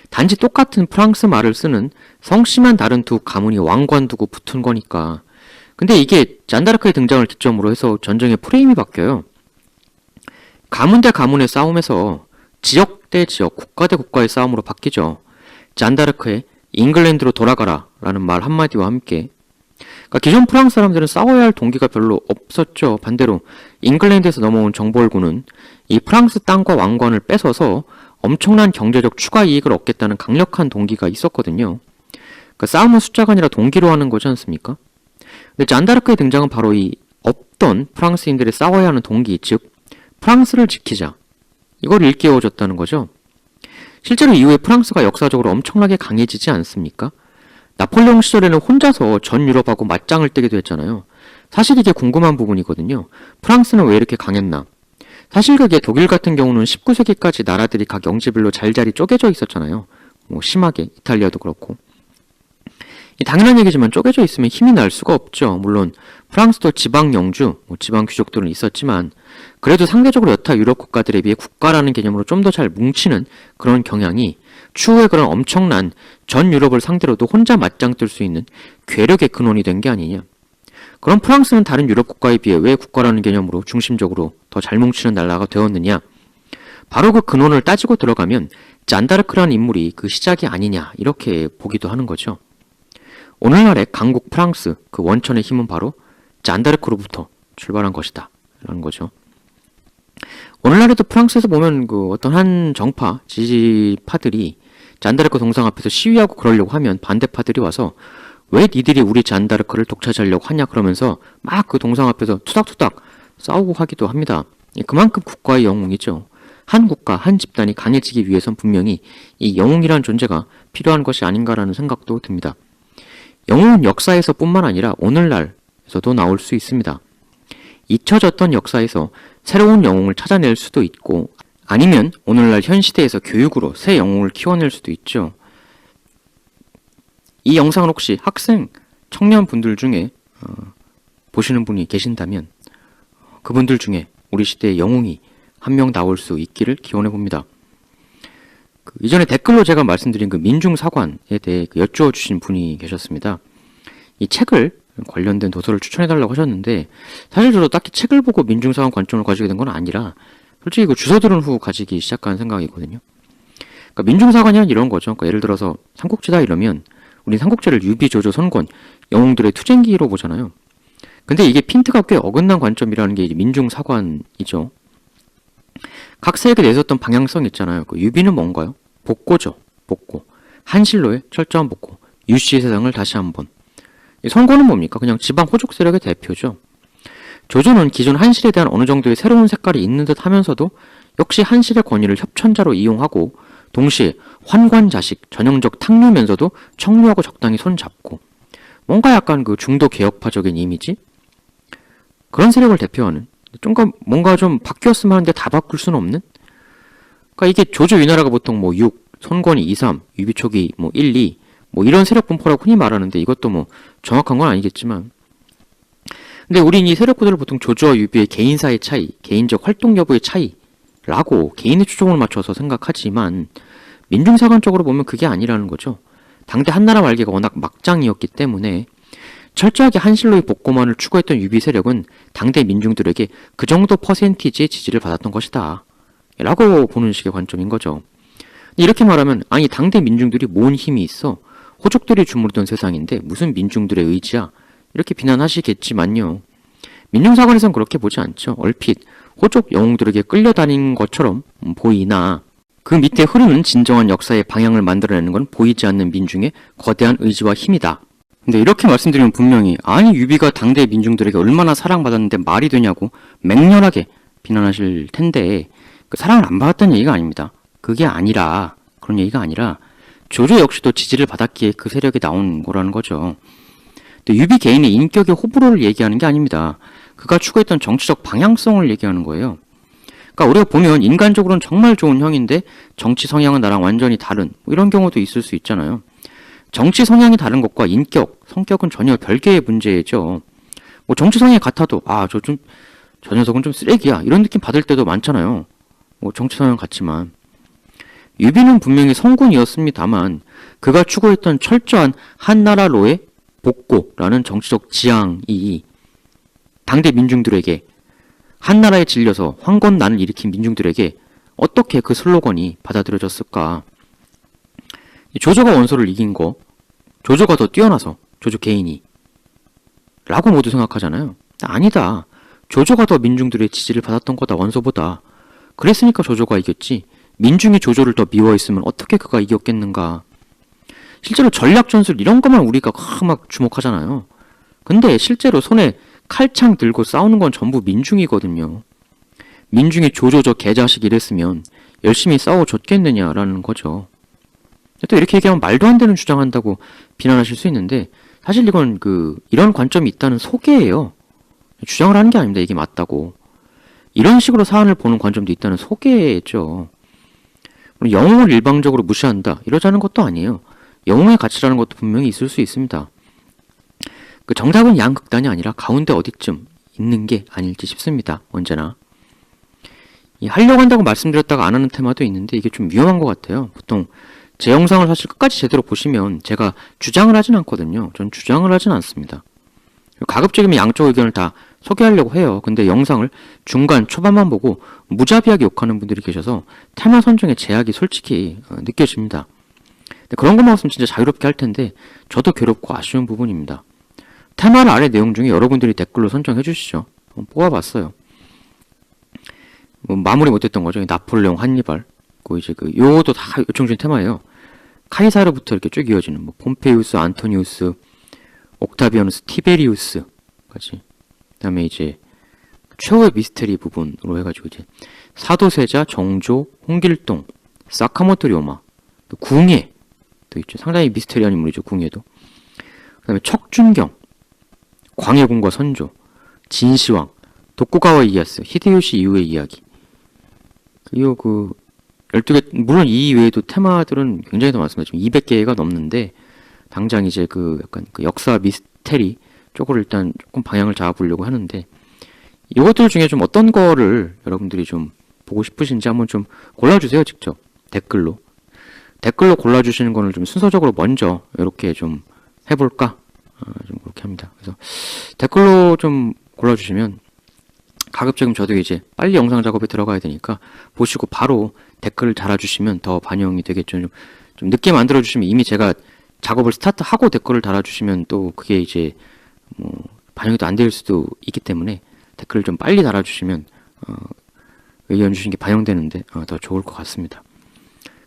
단지 똑같은 프랑스 말을 쓰는 성씨만 다른 두 가문이 왕관 두고 붙은 거니까. 근데 이게 잔다르크의 등장을 기점으로 해서 전쟁의 프레임이 바뀌어요. 가문 대 가문의 싸움에서 지역 대 지역, 국가 대 국가의 싸움으로 바뀌죠. 잔다르크의 잉글랜드로 돌아가라 라는 말 한마디와 함께, 그러니까 기존 프랑스 사람들은 싸워야 할 동기가 별로 없었죠. 반대로 잉글랜드에서 넘어온 정벌군은 이 프랑스 땅과 왕관을 뺏어서 엄청난 경제적 추가 이익을 얻겠다는 강력한 동기가 있었거든요. 그러니까 싸움은 숫자가 아니라 동기로 하는 거지 않습니까? 근데 잔다르크의 등장은 바로 이 없던 프랑스인들이 싸워야 하는 동기, 즉 프랑스를 지키자, 이걸 일깨워줬다는 거죠. 실제로 이후에 프랑스가 역사적으로 엄청나게 강해지지 않습니까? 나폴레옹 시절에는 혼자서 전 유럽하고 맞짱을 뜨기도 했잖아요. 사실 이게 궁금한 부분이거든요. 프랑스는 왜 이렇게 강했나? 사실 그게 독일 같은 경우는 19세기까지 나라들이 각 영지별로 잘잘이 쪼개져 있었잖아요. 뭐 심하게 이탈리아도 그렇고. 당연한 얘기지만 쪼개져 있으면 힘이 날 수가 없죠. 물론 프랑스도 지방 영주, 지방 귀족들은 있었지만 그래도 상대적으로 여타 유럽 국가들에 비해 국가라는 개념으로 좀 더 잘 뭉치는 그런 경향이 추후에 그런 엄청난 전 유럽을 상대로도 혼자 맞짱 뜰 수 있는 괴력의 근원이 된 게 아니냐. 그럼 프랑스는 다른 유럽 국가에 비해 왜 국가라는 개념으로 중심적으로 더 잘 뭉치는 나라가 되었느냐? 바로 그 근원을 따지고 들어가면 잔다르크라는 인물이 그 시작이 아니냐 이렇게 보기도 하는 거죠. 오늘날의 강국 프랑스 그 원천의 힘은 바로 잔다르크로부터 출발한 것이다 라는 거죠. 오늘날에도 프랑스에서 보면 그 어떤 한 정파 지지파들이 잔다르크 동상 앞에서 시위하고 그러려고 하면 반대파들이 와서 왜 니들이 우리 잔다르크를 독차지하려고 하냐 그러면서 막 그 동상 앞에서 투닥투닥 싸우고 하기도 합니다. 그만큼 국가의 영웅이죠. 한 국가, 한 집단이 강해지기 위해선 분명히 이 영웅이라는 존재가 필요한 것이 아닌가라는 생각도 듭니다. 영웅은 역사에서 뿐만 아니라 오늘날에서도 나올 수 있습니다. 잊혀졌던 역사에서 새로운 영웅을 찾아낼 수도 있고 아니면 오늘날 현 시대에서 교육으로 새 영웅을 키워낼 수도 있죠. 이 영상을 혹시 학생, 청년분들 중에 보시는 분이 계신다면 그분들 중에 우리 시대의 영웅이 한 명 나올 수 있기를 기원해 봅니다. 이전에 댓글로 제가 말씀드린 그 민중사관에 대해 여쭈어 주신 분이 계셨습니다. 이 책을 관련된 도서를 추천해달라고 하셨는데 사실 저도 딱히 책을 보고 민중사관 관점을 가지게 된 건 아니라 솔직히 그 주워 들은 후 가지기 시작한 생각이거든요. 그러니까 민중사관이란 이런 거죠. 그러니까 예를 들어서 삼국지다 이러면 우리 삼국지를 유비, 조조, 선권 영웅들의 투쟁기로 보잖아요. 근데 이게 핀트가 꽤 어긋난 관점이라는 게 이제 민중사관이죠. 각 세력에 내세웠던 방향성 있잖아요. 그 유비는 뭔가요? 복고죠. 복고. 한실로의 철저한 복고. 유씨의 세상을 다시 한번. 선권은 뭡니까? 그냥 지방 호족 세력의 대표죠. 조조는 기존 한실에 대한 어느 정도의 새로운 색깔이 있는 듯 하면서도 역시 한실의 권위를 협천자로 이용하고 동시에 환관자식, 전형적 탕류면서도 청류하고 적당히 손잡고 뭔가 약간 그 중도 개혁파적인 이미지? 그런 세력을 대표하는 뭔가 좀 바뀌었으면 하는데 다 바꿀 수는 없는? 그러니까 이게 조조 위나라가 보통 뭐 6, 선권이 2, 3, 유비초기 뭐 1, 2, 뭐 이런 세력 분포라고 흔히 말하는데 이것도 뭐 정확한 건 아니겠지만 근데 우린 이 세력구들을 보통 조조와 유비의 개인사의 차이, 개인적 활동 여부의 차이라고 개인의 추종을 맞춰서 생각하지만 민중사관적으로 보면 그게 아니라는 거죠. 당대 한나라 말기가 워낙 막장이었기 때문에 철저하게 한실로의 복고만을 추구했던 유비 세력은 당대 민중들에게 그 정도 퍼센티지의 지지를 받았던 것이다 라고 보는 식의 관점인 거죠. 이렇게 말하면 아니 당대 민중들이 뭔 힘이 있어? 호족들이 주무르던 세상인데 무슨 민중들의 의지야? 이렇게 비난하시겠지만요. 민중사관에선 그렇게 보지 않죠. 얼핏 호족 영웅들에게 끌려다닌 것처럼 보이나 그 밑에 흐르는 진정한 역사의 방향을 만들어내는 건 보이지 않는 민중의 거대한 의지와 힘이다. 근데 이렇게 말씀드리면 분명히 아니 유비가 당대 민중들에게 얼마나 사랑받았는데 말이 되냐고 맹렬하게 비난하실 텐데 그 사랑을 안 받았다는 얘기가 아닙니다. 그게 아니라 그런 얘기가 아니라 조조 역시도 지지를 받았기에 그 세력이 나온 거라는 거죠. 또 유비 개인의 인격의 호불호를 얘기하는 게 아닙니다. 그가 추구했던 정치적 방향성을 얘기하는 거예요. 그러니까 우리가 보면 인간적으로는 정말 좋은 형인데 정치 성향은 나랑 완전히 다른 뭐 이런 경우도 있을 수 있잖아요. 정치 성향이 다른 것과 인격, 성격은 전혀 별개의 문제죠. 뭐 정치 성향이 같아도 저 녀석은 좀 쓰레기야 이런 느낌 받을 때도 많잖아요. 뭐 정치 성향 같지만 유비는 분명히 성군이었습니다만 그가 추구했던 철저한 한나라로의 복고라는 정치적 지향이 당대 민중들에게 한나라에 질려서 황건난을 일으킨 민중들에게 어떻게 그 슬로건이 받아들여졌을까? 조조가 원소를 이긴 거, 조조가 더 뛰어나서 조조 개인이 라고 모두 생각하잖아요. 아니다. 조조가 더 민중들의 지지를 받았던 거다 원소보다. 그랬으니까 조조가 이겼지. 민중이 조조를 더 미워했으면 어떻게 그가 이겼겠는가. 실제로 전략 전술 이런 것만 우리가 막 주목하잖아요. 근데 실제로 손에 칼창 들고 싸우는 건 전부 민중이거든요. 민중이 조조 저 개자식 이랬으면 열심히 싸워줬겠느냐라는 거죠. 또 이렇게 얘기하면 말도 안 되는 주장한다고 비난하실 수 있는데 사실 이건 이런 관점이 있다는 소개예요. 주장을 하는 게 아닙니다. 이게 맞다고. 이런 식으로 사안을 보는 관점도 있다는 소개죠. 영웅을 일방적으로 무시한다. 이러자는 것도 아니에요. 영웅의 가치라는 것도 분명히 있을 수 있습니다. 정답은 양극단이 아니라 가운데 어디쯤 있는 게 아닐지 싶습니다. 언제나. 하려고 한다고 말씀드렸다가 안 하는 테마도 있는데 이게 좀 위험한 것 같아요. 보통 제 영상을 사실 끝까지 제대로 보시면 제가 주장을 하진 않거든요. 전 주장을 하진 않습니다. 가급적이면 양쪽 의견을 다 소개하려고 해요. 근데 영상을 중간, 초반만 보고 무자비하게 욕하는 분들이 계셔서 테마 선정에 제약이 솔직히 느껴집니다. 근데 그런 것만 없으면 진짜 자유롭게 할 텐데 저도 괴롭고 아쉬운 부분입니다. 테마를 아래 내용 중에 여러분들이 댓글로 선정해 주시죠. 뽑아봤어요. 마무리 못했던 거죠. 나폴레옹, 한니발. 이제 요것도 다 요청 중인 테마예요. 카이사르부터 이렇게 쭉 이어지는 폼페이우스, 안토니우스, 옥타비아누스, 티베리우스까지. 그다음에 이제 최후의 미스테리 부분으로 해가지고 이제 사도세자, 정조, 홍길동, 사카모토 료마, 궁예 또 있죠. 상당히 미스테리한 인물이죠. 궁예도. 그다음에 척준경, 광해군과 선조, 진시황, 도쿠가와 이에야스, 히데요시 이후의 이야기. 그리고 12개, 물론 이 외에도 테마들은 굉장히 더 많습니다. 지금 200개가 넘는데, 당장 이제 약간 역사 미스테리 쪽으로 일단 조금 방향을 잡아보려고 하는데, 이것들 중에 좀 어떤 거를 여러분들이 좀 보고 싶으신지 한번 좀 골라주세요, 직접. 댓글로. 댓글로 골라주시는 거를 좀 순서적으로 먼저 이렇게 좀 해볼까? 좀 그렇게 합니다. 그래서 댓글로 좀 골라주시면 가급적이면 저도 이제 빨리 영상 작업에 들어가야 되니까 보시고 바로 댓글을 달아주시면 더 반영이 되겠죠. 좀 늦게 만들어주시면 이미 제가 작업을 스타트하고 댓글을 달아주시면 또 그게 이제 반영이 또 안 될 수도 있기 때문에 댓글을 좀 빨리 달아주시면 의견 주신 게 반영되는데 더 좋을 것 같습니다.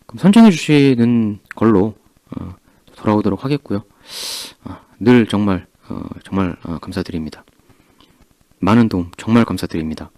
그럼 선정해 주시는 걸로 돌아오도록 하겠고요. 늘 정말 감사드립니다. 많은 도움 정말 감사드립니다.